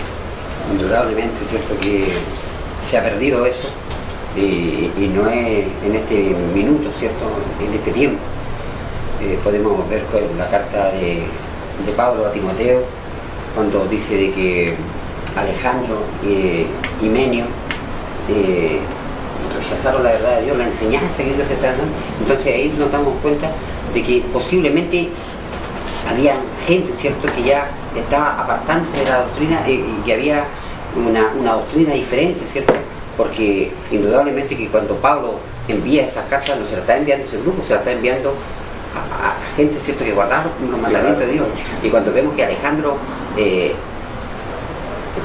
Indudablemente, ¿cierto?, que se ha perdido eso y no es en este minuto, ¿cierto?, en este tiempo. Podemos ver la carta de Pablo a Timoteo, cuando dice de que Alejandro y Menio rechazaron la verdad de Dios, la enseñanza que Dios está dando. Entonces ahí nos damos cuenta de que posiblemente había gente, ¿cierto?, que ya estaba apartándose de la doctrina y que había una doctrina diferente, ¿cierto? Porque indudablemente que cuando Pablo envía esas cartas, no se las está enviando a ese grupo, se las está enviando a gente, ¿cierto?, que guardaba los mandamientos de Dios. Y cuando vemos que Alejandro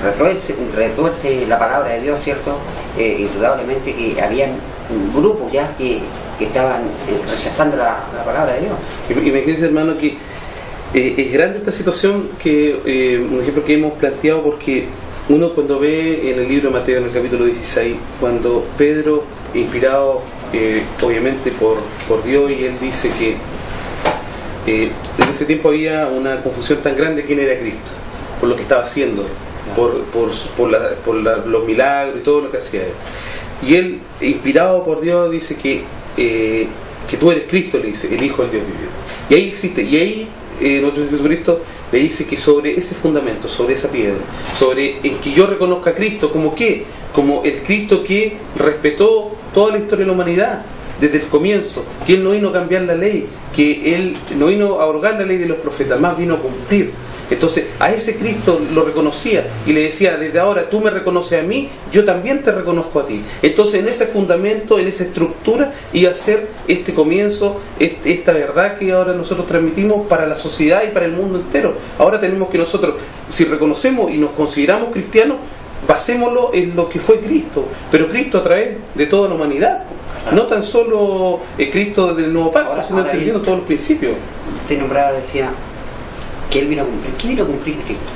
retuerce la palabra de Dios, ¿cierto?, indudablemente que habían grupos ya que estaban rechazando la palabra de Dios. Imagínense, hermano, que es grande esta situación, que un ejemplo que hemos planteado, porque uno cuando ve en el libro de Mateo, en el capítulo 16, cuando Pedro, inspirado obviamente por Dios, y él dice que en ese tiempo había una confusión tan grande quién era Cristo, por lo que estaba haciendo, por los milagros y todo lo que hacía él. Y él, inspirado por Dios, dice que tú eres Cristo, le dice, el Hijo del Dios viviente. Y ahí existe, y ahí nuestro Señor Jesucristo le dice que sobre ese fundamento, sobre esa piedra, sobre en que yo reconozca a Cristo como ¿qué? Como el Cristo que respetó toda la historia de la humanidad desde el comienzo, que Él no vino a cambiar la ley, que Él no vino a abrogar la ley de los profetas, más vino a cumplir. Entonces a ese Cristo lo reconocía y le decía, desde ahora tú me reconoces a mí, yo también te reconozco a ti. Entonces en ese fundamento, en esa estructura, iba a ser este comienzo, esta verdad que ahora nosotros transmitimos para la sociedad y para el mundo entero. Ahora tenemos que nosotros, si reconocemos y nos consideramos cristianos, basémoslo en lo que fue Cristo, pero Cristo a través de toda la humanidad, no tan solo Cristo del Nuevo Pacto, sino entendiendo todos los principios. Usted nombraba, decía que Él vino a cumplir. ¿Qué vino a cumplir Cristo?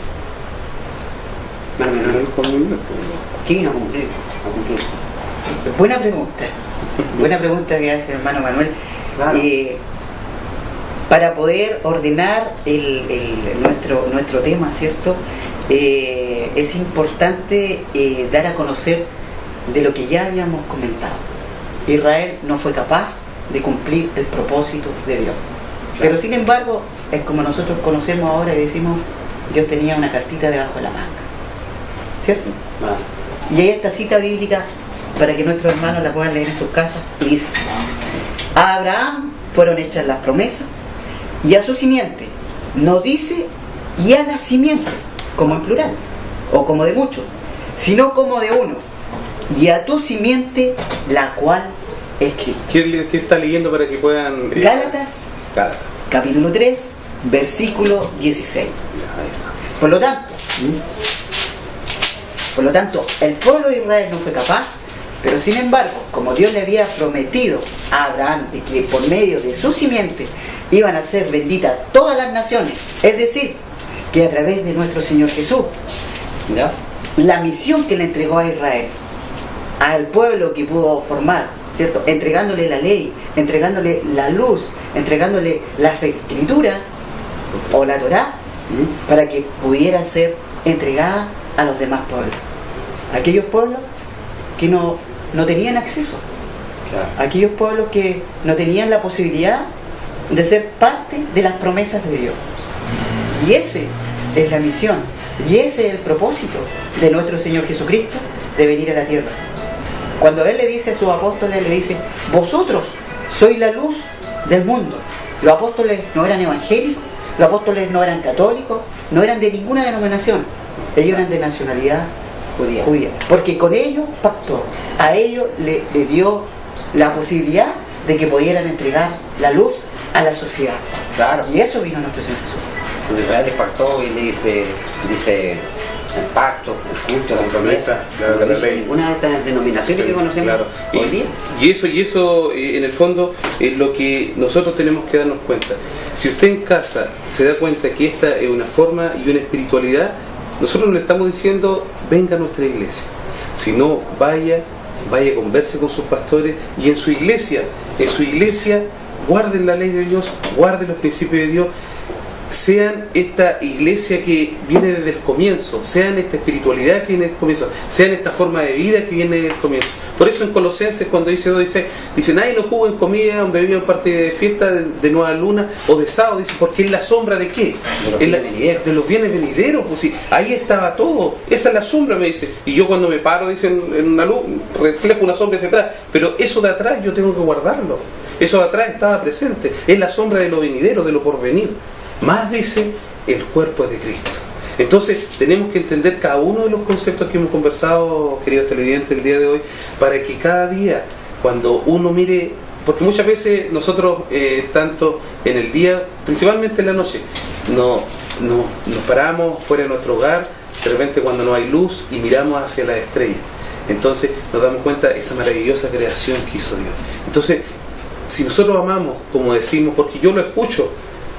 ¿Qué vino a cumplir? Buena pregunta. Buena pregunta que hace el hermano Manuel. Claro. Para poder ordenar nuestro tema, ¿cierto? Es importante dar a conocer de lo que ya habíamos comentado. Israel no fue capaz de cumplir el propósito de Dios. Pero sin embargo, es como nosotros conocemos ahora y decimos, Dios tenía una cartita debajo de la manga, ¿cierto? Y hay esta cita bíblica para que nuestros hermanos la puedan leer en sus casas, y dice: a Abraham fueron hechas las promesas, y a su simiente, no dice y a las simientes, como en plural, o como de muchos, sino como de uno, y a tu simiente, la cual es Cristo. ¿Qué está leyendo para que puedan...? Gálatas, capítulo 3, versículo 16. Por lo tanto, el pueblo de Israel no fue capaz, pero sin embargo, como Dios le había prometido a Abraham de que por medio de su simiente iban a ser benditas todas las naciones, es decir, que a través de nuestro Señor Jesús, ¿ya?, la misión que le entregó a Israel, al pueblo que pudo formar, ¿cierto?, entregándole la ley, entregándole la luz, entregándole las escrituras o la Torá, para que pudiera ser entregada a los demás pueblos, aquellos pueblos que no tenían acceso, aquellos pueblos que no tenían la posibilidad de ser parte de las promesas de Dios. Y esa es la misión, y ese es el propósito de nuestro Señor Jesucristo de venir a la tierra. Cuando Él le dice a sus apóstoles, le dice: vosotros sois la luz del mundo. Los apóstoles no eran evangélicos, los apóstoles no eran católicos, no eran de ninguna denominación, ellos eran de nacionalidad judía, porque con ellos pactó, a ellos le dio la posibilidad de que pudieran entregar la luz a la sociedad. Claro. Y eso vino a nuestro Señor Jesús. Cuando Israel le pactó y le dice el pacto, el culto, la promesa, la ley. Ninguna de estas denominaciones que conocemos hoy día. Y eso en el fondo es lo que nosotros tenemos que darnos cuenta. Si usted en casa se da cuenta que esta es una forma y una espiritualidad, nosotros no le estamos diciendo venga a nuestra iglesia, sino vaya, converse con sus pastores, y en su iglesia guarden la ley de Dios, guarden los principios de Dios, sean esta iglesia que viene desde el comienzo, sean esta espiritualidad que viene desde el comienzo, sean esta forma de vida que viene desde el comienzo. Por eso en Colosenses, cuando dice nadie no juzga en comida, en bebida, en parte de fiesta, de nueva luna o de sábado, dice, porque es la sombra de ¿qué? De los bienes venideros. Pues sí, ahí estaba todo, esa es la sombra, me dice. Y yo cuando me paro, dice, en una luz, reflejo una sombra hacia atrás, pero eso de atrás yo tengo que guardarlo. Eso de atrás estaba presente, es la sombra de lo venidero, de lo porvenir. Más dice, el cuerpo es de Cristo. Entonces tenemos que entender cada uno de los conceptos que hemos conversado, queridos televidentes, el día de hoy, para que cada día, cuando uno mire, porque muchas veces nosotros, tanto en el día, principalmente en la noche, nos paramos fuera de nuestro hogar, de repente cuando no hay luz, y miramos hacia las estrellas. Entonces nos damos cuenta de esa maravillosa creación que hizo Dios. Entonces, si nosotros amamos, como decimos, porque yo lo escucho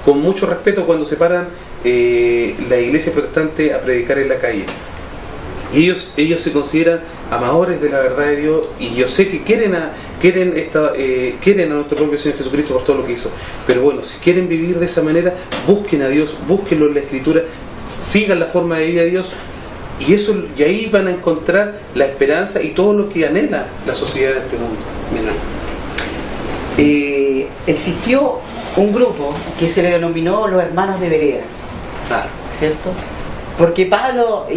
con mucho respeto cuando se paran la iglesia protestante a predicar en la calle, Y ellos se consideran amadores de la verdad de Dios, y yo sé que quieren a nuestro propio Señor Jesucristo por todo lo que hizo. Pero bueno, si quieren vivir de esa manera, busquen a Dios, búsquenlo en la Escritura, sigan la forma de vida de Dios, y ahí van a encontrar la esperanza y todo lo que anhela la sociedad de este mundo. Existió un grupo que se le denominó los hermanos de Berea, ¿cierto? Porque Pablo,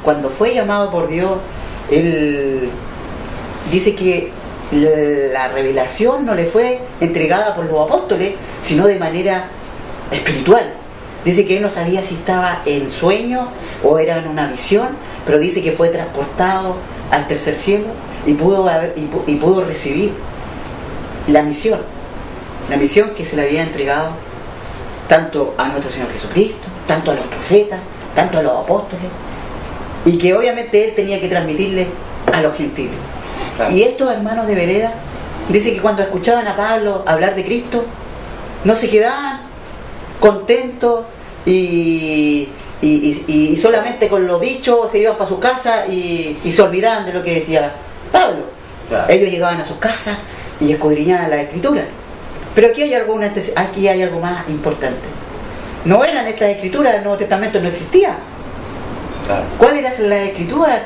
cuando fue llamado por Dios, él dice que la revelación no le fue entregada por los apóstoles, sino de manera espiritual. Dice que él no sabía si estaba en sueño o era en una visión, pero dice que fue transportado al tercer cielo y pudo recibir la misión que se le había entregado tanto a nuestro Señor Jesucristo, tanto a los profetas, tanto a los apóstoles, y que obviamente él tenía que transmitirle a los gentiles. Claro. Y estos hermanos de Berea, dice que cuando escuchaban a Pablo hablar de Cristo, no se quedaban contentos y solamente con lo dicho se iban para su casa y se olvidaban de lo que decía Pablo. Claro. Ellos llegaban a sus casas y escudriñaban la Escritura. Pero aquí hay algo más importante. No eran estas escrituras, el Nuevo Testamento no existía. Claro. ¿Cuál era la escritura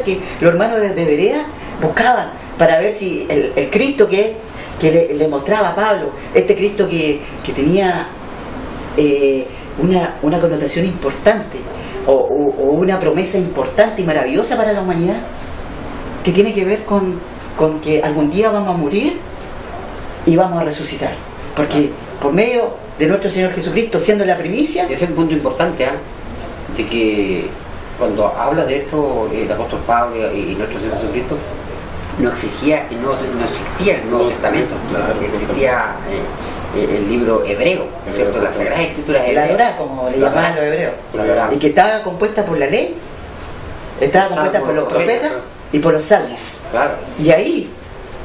que los hermanos de Berea buscaban para ver si el Cristo que le mostraba a Pablo, este Cristo que tenía una connotación importante o una promesa importante y maravillosa para la humanidad, que tiene que ver con que algún día vamos a morir y vamos a resucitar, porque por medio de nuestro Señor Jesucristo, siendo la primicia. Ese es un punto importante, de que cuando habla de esto el apóstol Pablo y nuestro Señor Jesucristo, no existía el Nuevo Testamento, claro, existía el libro hebreo, ¿cierto? La Sagrada Escritura hebrea, la Torá, como le llamaban los hebreos, y que estaba compuesta por la ley, estaba compuesta por los profetas y por los salmos. Claro. Y ahí,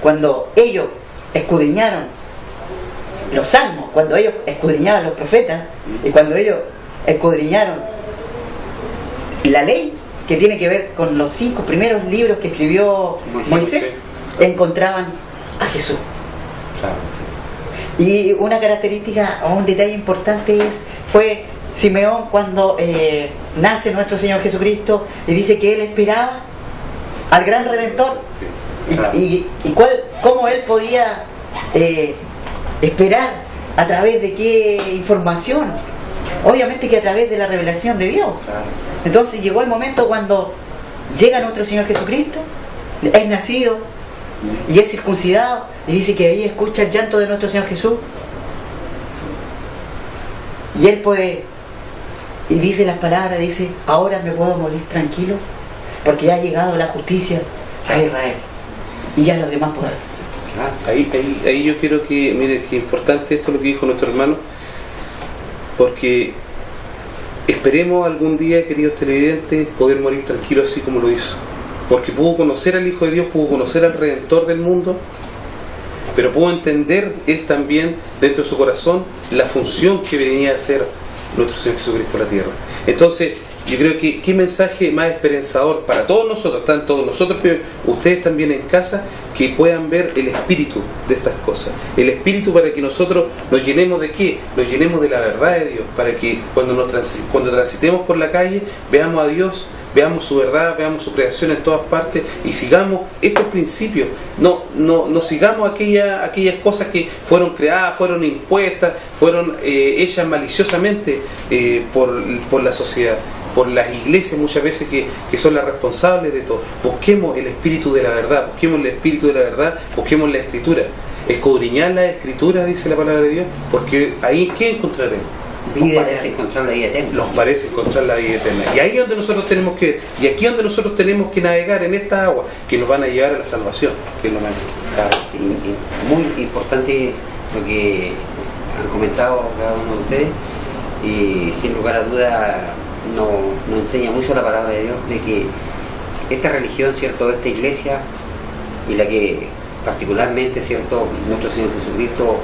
cuando ellos escudriñaron los salmos, cuando ellos escudriñaban los profetas y cuando ellos escudriñaron la ley, que tiene que ver con los 5 primeros libros que escribió Moisés, encontraban a Jesús. Claro, sí. Y una característica o un detalle importante fue Simeón cuando nace nuestro Señor Jesucristo, y dice que él esperaba al gran Redentor. Y cómo él podía esperar, a través de qué información. Obviamente que a través de la revelación de Dios. Entonces llegó el momento cuando llega nuestro Señor Jesucristo, es nacido y es circuncidado, y dice que ahí escucha el llanto de nuestro Señor Jesús, y él puede, y dice las palabras, dice: ahora me puedo morir tranquilo, porque ya ha llegado la justicia a Israel y ya los demás podrán. Ahí yo quiero que, mire, que importante esto lo que dijo nuestro hermano, porque esperemos algún día, queridos televidentes, poder morir tranquilo así como lo hizo, porque pudo conocer al Hijo de Dios, pudo conocer al Redentor del mundo, pero pudo entender él también dentro de su corazón la función que venía a hacer nuestro Señor Jesucristo a la tierra. Entonces yo creo que qué mensaje más esperanzador para todos nosotros, tanto nosotros pero ustedes también en casa, que puedan ver el espíritu de estas cosas, el espíritu, para que nosotros nos llenemos de ¿qué? Nos llenemos de la verdad de Dios, para que cuando transitemos por la calle veamos a Dios, veamos su verdad, veamos su creación en todas partes, y sigamos estos principios, no sigamos aquellas cosas que fueron creadas, fueron impuestas, fueron hechas maliciosamente por la sociedad, por las iglesias muchas veces que son las responsables de todo. Busquemos el espíritu de la verdad, busquemos el espíritu de la verdad, busquemos la escritura, escudriñar la escritura, dice la palabra de Dios, porque ahí ¿qué encontraremos? Nos parece encontrar la vida eterna. Nos parece encontrar la vida eterna. Y ahí es donde nosotros tenemos que ir, y aquí es donde nosotros tenemos que navegar en esta agua que nos van a llevar a la salvación, que es lo más muy importante lo que han comentado cada uno de ustedes, y sin lugar a duda nos enseña mucho la palabra de Dios, de que esta religión, cierto, esta iglesia, y la que particularmente, cierto, nuestro Señor Jesucristo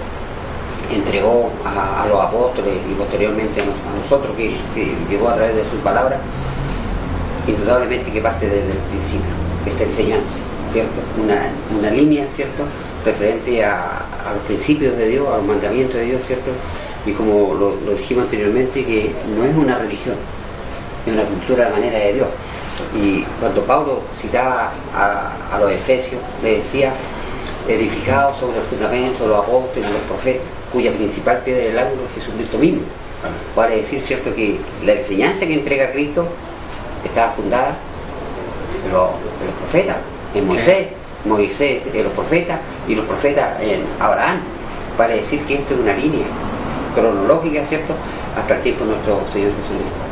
entregó a los apóstoles y posteriormente a nosotros, que llegó a través de su palabra, indudablemente que parte desde el principio, esta enseñanza, ¿cierto? Una línea, ¿cierto?, referente a los principios de Dios, a los mandamientos de Dios, ¿cierto? Y como lo dijimos anteriormente, que no es una religión, es una cultura, la manera de Dios. Y cuando Pablo citaba a los efesios, le decía, edificados sobre el fundamento de los apóstoles y los profetas, cuya principal piedra del ángulo es Jesucristo mismo. Vale decir, ¿cierto?, que la enseñanza que entrega Cristo estaba fundada en los profetas, en Moisés en los profetas, y los profetas en Abraham. Vale decir que esto es una línea cronológica, ¿cierto?, hasta el tiempo de nuestro Señor Jesucristo.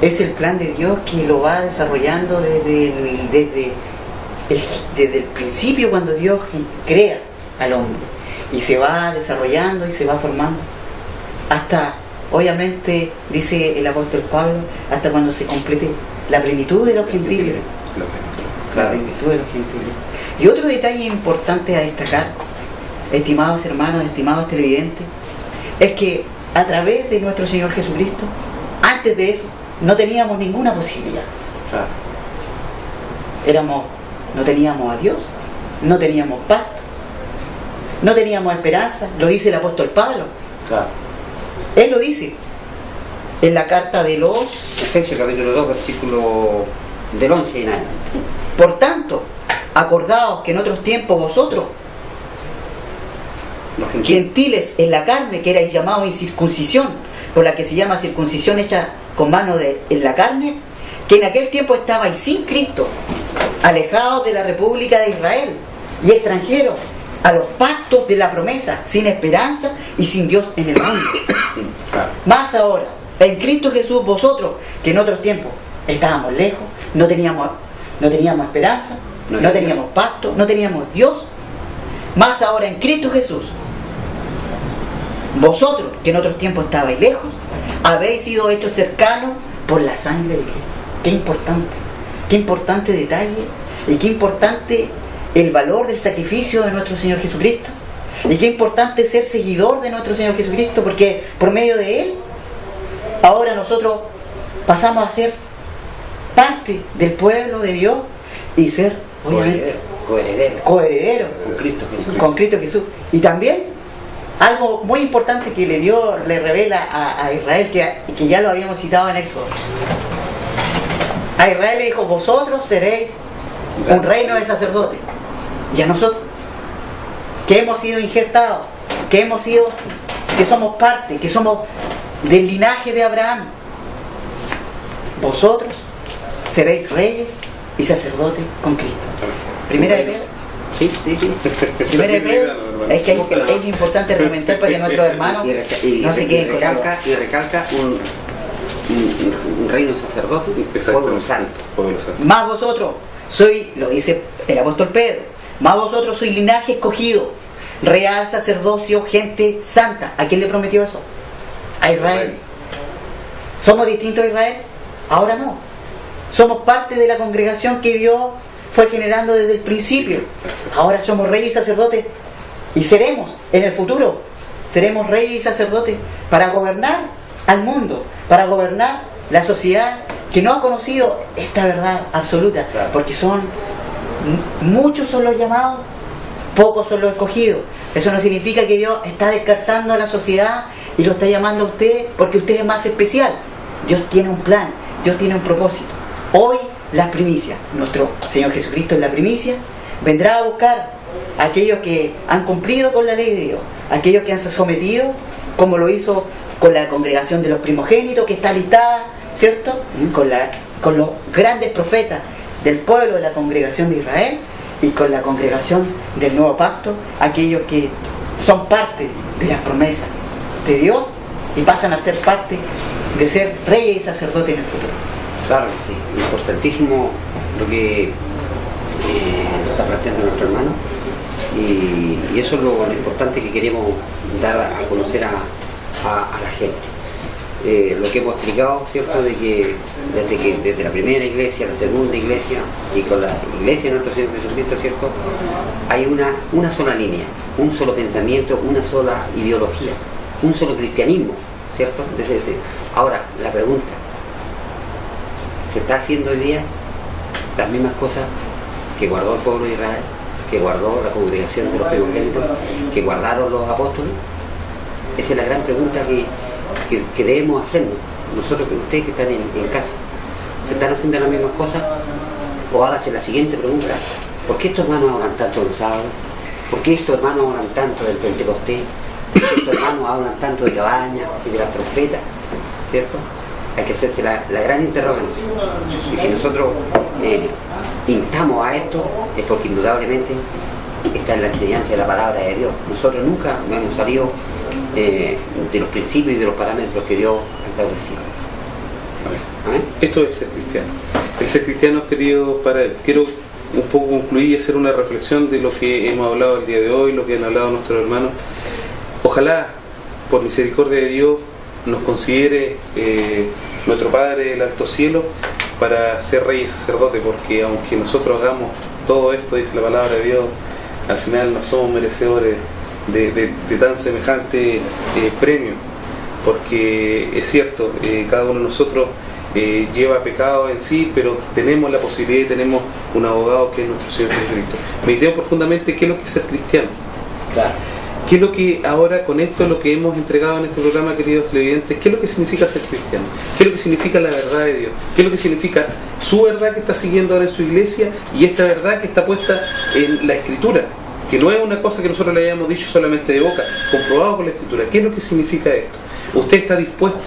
Es el plan de Dios que lo va desarrollando desde el principio, cuando Dios crea al hombre, y se va desarrollando y se va formando hasta, obviamente, dice el apóstol Pablo, hasta cuando se complete la plenitud de los gentiles. La plenitud de los gentiles. Y otro detalle importante a destacar, estimados hermanos, estimados televidentes, es que a través de nuestro Señor Jesucristo, antes de eso, no teníamos ninguna posibilidad. No teníamos a Dios, no teníamos pacto, no teníamos esperanza. Lo dice el apóstol Pablo. Él lo dice en la carta de los Efesios capítulo 2, versículo del 11 en adelante. Por tanto, acordaos que en otros tiempos vosotros, los gentiles en la carne, que erais llamados incircuncisión, por la que se llama circuncisión hecha con mano en la carne, que en aquel tiempo estabais sin Cristo, alejados de la República de Israel y extranjeros a los pactos de la promesa, sin esperanza y sin Dios en el mundo. Más ahora, en Cristo Jesús, vosotros, que en otros tiempos estábamos lejos, no teníamos esperanza, no teníamos pacto, no teníamos Dios. Más ahora, en Cristo Jesús, vosotros, que en otros tiempos estabais lejos, habéis sido hechos cercanos por la sangre de Cristo. Qué importante detalle, y qué importante el valor del sacrificio de nuestro Señor Jesucristo, y qué importante ser seguidor de nuestro Señor Jesucristo, porque por medio de Él ahora nosotros pasamos a ser parte del pueblo de Dios y ser, obviamente, coherederos con Cristo Jesús. Y también algo muy importante que le revela a Israel, que ya lo habíamos citado en Éxodo. A Israel le dijo: vosotros seréis un reino de sacerdotes. Y a nosotros, que hemos sido injertados, que somos parte, que somos del linaje de Abraham, vosotros seréis reyes y sacerdotes con Cristo. Primera de Pedro. Sí. Primera de Pedro. Es que es importante argumentar para que nuestros hermanos no se queden con recalca un reino de sacerdotes, pueblo santo. Más vosotros lo dice el apóstol Pedro, más vosotros sois linaje escogido, real sacerdocio, gente santa. ¿A quién le prometió eso? A Israel. ¿Somos distintos a Israel? Ahora no. Somos parte de la congregación que Dios fue generando desde el principio. Ahora somos reyes y sacerdotes, y seremos en el futuro. Seremos reyes y sacerdotes para gobernar al mundo, para gobernar la sociedad que no ha conocido esta verdad absoluta, porque muchos son los llamados, pocos son los escogidos. Eso no significa que Dios está descartando a la sociedad y lo está llamando a usted porque usted es más especial. Dios tiene un plan, Dios tiene un propósito. Hoy las primicias, nuestro Señor Jesucristo es la primicia, vendrá a buscar a aquellos que han cumplido con la ley de Dios, aquellos que han sometido, como lo hizo con la congregación de los primogénitos, que está listada, ¿cierto?, con los grandes profetas del pueblo de la congregación de Israel, y con la congregación del nuevo pacto, aquellos que son parte de las promesas de Dios y pasan a ser parte de ser reyes y sacerdotes en el futuro. Claro que sí, importantísimo lo que está planteando nuestro hermano, y eso es lo importante que queremos dar a conocer a la gente. Lo que hemos explicado, ¿cierto?, de que desde la primera iglesia, la segunda iglesia y con la iglesia de nuestro Señor Jesucristo, ¿cierto?, hay una sola línea, un solo pensamiento, una sola ideología, un solo cristianismo, ¿cierto? Ahora, la pregunta: se está haciendo hoy día las mismas cosas que guardó el pueblo de Israel, que guardó la congregación de los primogénitos, que guardaron los apóstoles? Esa es la gran pregunta que debemos hacernos. Nosotros, que ustedes que están en casa, ¿se están haciendo las mismas cosas? O hágase la siguiente pregunta: ¿por qué estos hermanos hablan tanto del sábado? ¿Por qué estos hermanos hablan tanto del Pentecostés? ¿Por qué estos hermanos hablan tanto de cabañas y de las trompetas? ¿Cierto? Hay que hacerse la gran interrogante. Y si nosotros instamos a esto, es porque indudablemente está en la enseñanza de la palabra de Dios. Nosotros nunca nos hemos salido de los principios y de los parámetros que Dios ha establecido. ¿Amén? Esto es ser cristiano. El ser cristiano, querido, quiero un poco concluir y hacer una reflexión de lo que hemos hablado el día de hoy, lo que han hablado nuestros hermanos. Ojalá, por misericordia de Dios, nos considere nuestro Padre del alto cielo para ser rey y sacerdote, porque aunque nosotros hagamos todo esto, dice la palabra de Dios, al final no somos merecedores de tan semejante premio, porque es cierto, cada uno de nosotros lleva pecado en sí, pero tenemos la posibilidad y tenemos un abogado que es nuestro Señor Jesucristo. Meditemos profundamente qué es lo que es ser cristiano. Claro. ¿Qué es lo que ahora con esto, lo que hemos entregado en este programa, queridos televidentes, qué es lo que significa ser cristiano? ¿Qué es lo que significa la verdad de Dios? ¿Qué es lo que significa su verdad que está siguiendo ahora en su iglesia y esta verdad que está puesta en la Escritura? Que no es una cosa que nosotros le hayamos dicho solamente de boca, comprobado con la Escritura. ¿Qué es lo que significa esto? ¿Usted está dispuesto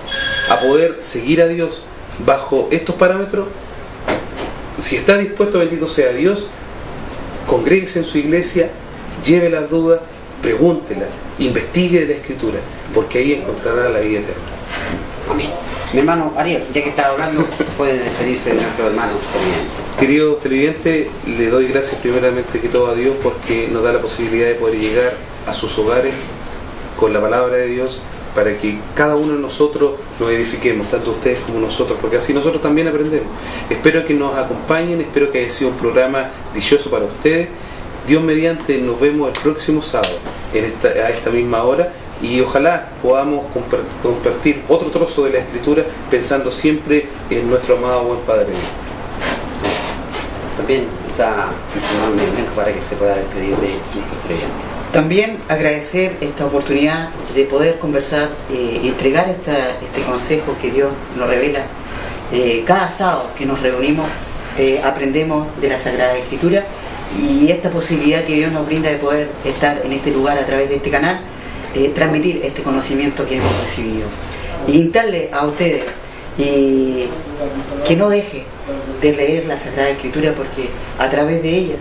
a poder seguir a Dios bajo estos parámetros? Si está dispuesto, bendito sea Dios, congréguese en su iglesia, lleve las dudas, pregúntela, investigue de la Escritura, porque ahí encontrará la vida eterna. Amén. Mi hermano Ariel, ya que está hablando, puede despedirse de nuestro hermano televidente. Querido televidente, le doy gracias primeramente que todo a Dios, porque nos da la posibilidad de poder llegar a sus hogares con la palabra de Dios, para que cada uno de nosotros nos edifiquemos, tanto ustedes como nosotros, porque así nosotros también aprendemos. Espero que nos acompañen, espero que haya sido un programa dichoso para ustedes. Dios mediante, nos vemos el próximo sábado a esta misma hora, y ojalá podamos compartir otro trozo de la Escritura, pensando siempre en nuestro amado buen Padre Dios. También está el link para que se pueda despedir de nuestros creyentes. También agradecer esta oportunidad de poder conversar y entregar este consejo que Dios nos revela. Cada sábado que nos reunimos aprendemos de la Sagrada Escritura, y esta posibilidad que Dios nos brinda de poder estar en este lugar a través de este canal, transmitir este conocimiento que hemos recibido. Y instarle a ustedes que no deje de leer la Sagrada Escritura, porque a través de ella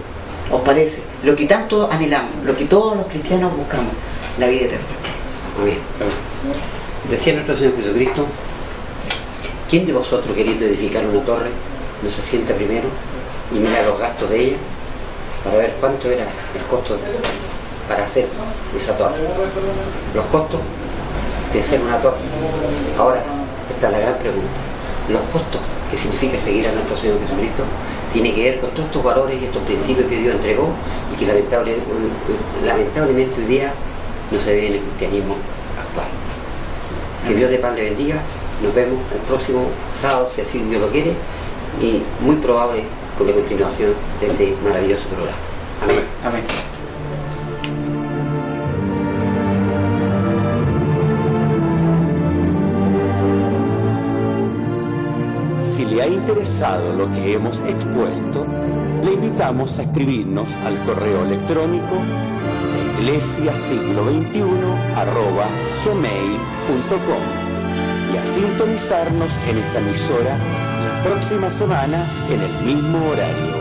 os parece lo que tanto anhelamos, lo que todos los cristianos buscamos, la vida eterna. Amén. Decía nuestro Señor Jesucristo: ¿quién de vosotros, queriendo edificar una torre, no se sienta primero y mira los gastos de ella para ver cuánto era el costo para hacer esa torre? Los costos de hacer una torre. Ahora, esta es la gran pregunta: los costos que significa seguir a nuestro Señor Jesucristo tiene que ver con todos estos valores y estos principios que Dios entregó, y que lamentablemente hoy día no se ve en el cristianismo actual. Que Dios de pan le bendiga. Nos vemos el próximo sábado, si así Dios lo quiere, y muy probable con la continuación de este maravilloso programa. Amén. Amén. Si le ha interesado lo que hemos expuesto, le invitamos a escribirnos al correo electrónico iglesiasiglo21@gmail.com y a sintonizarnos en esta emisora la próxima semana en el mismo horario.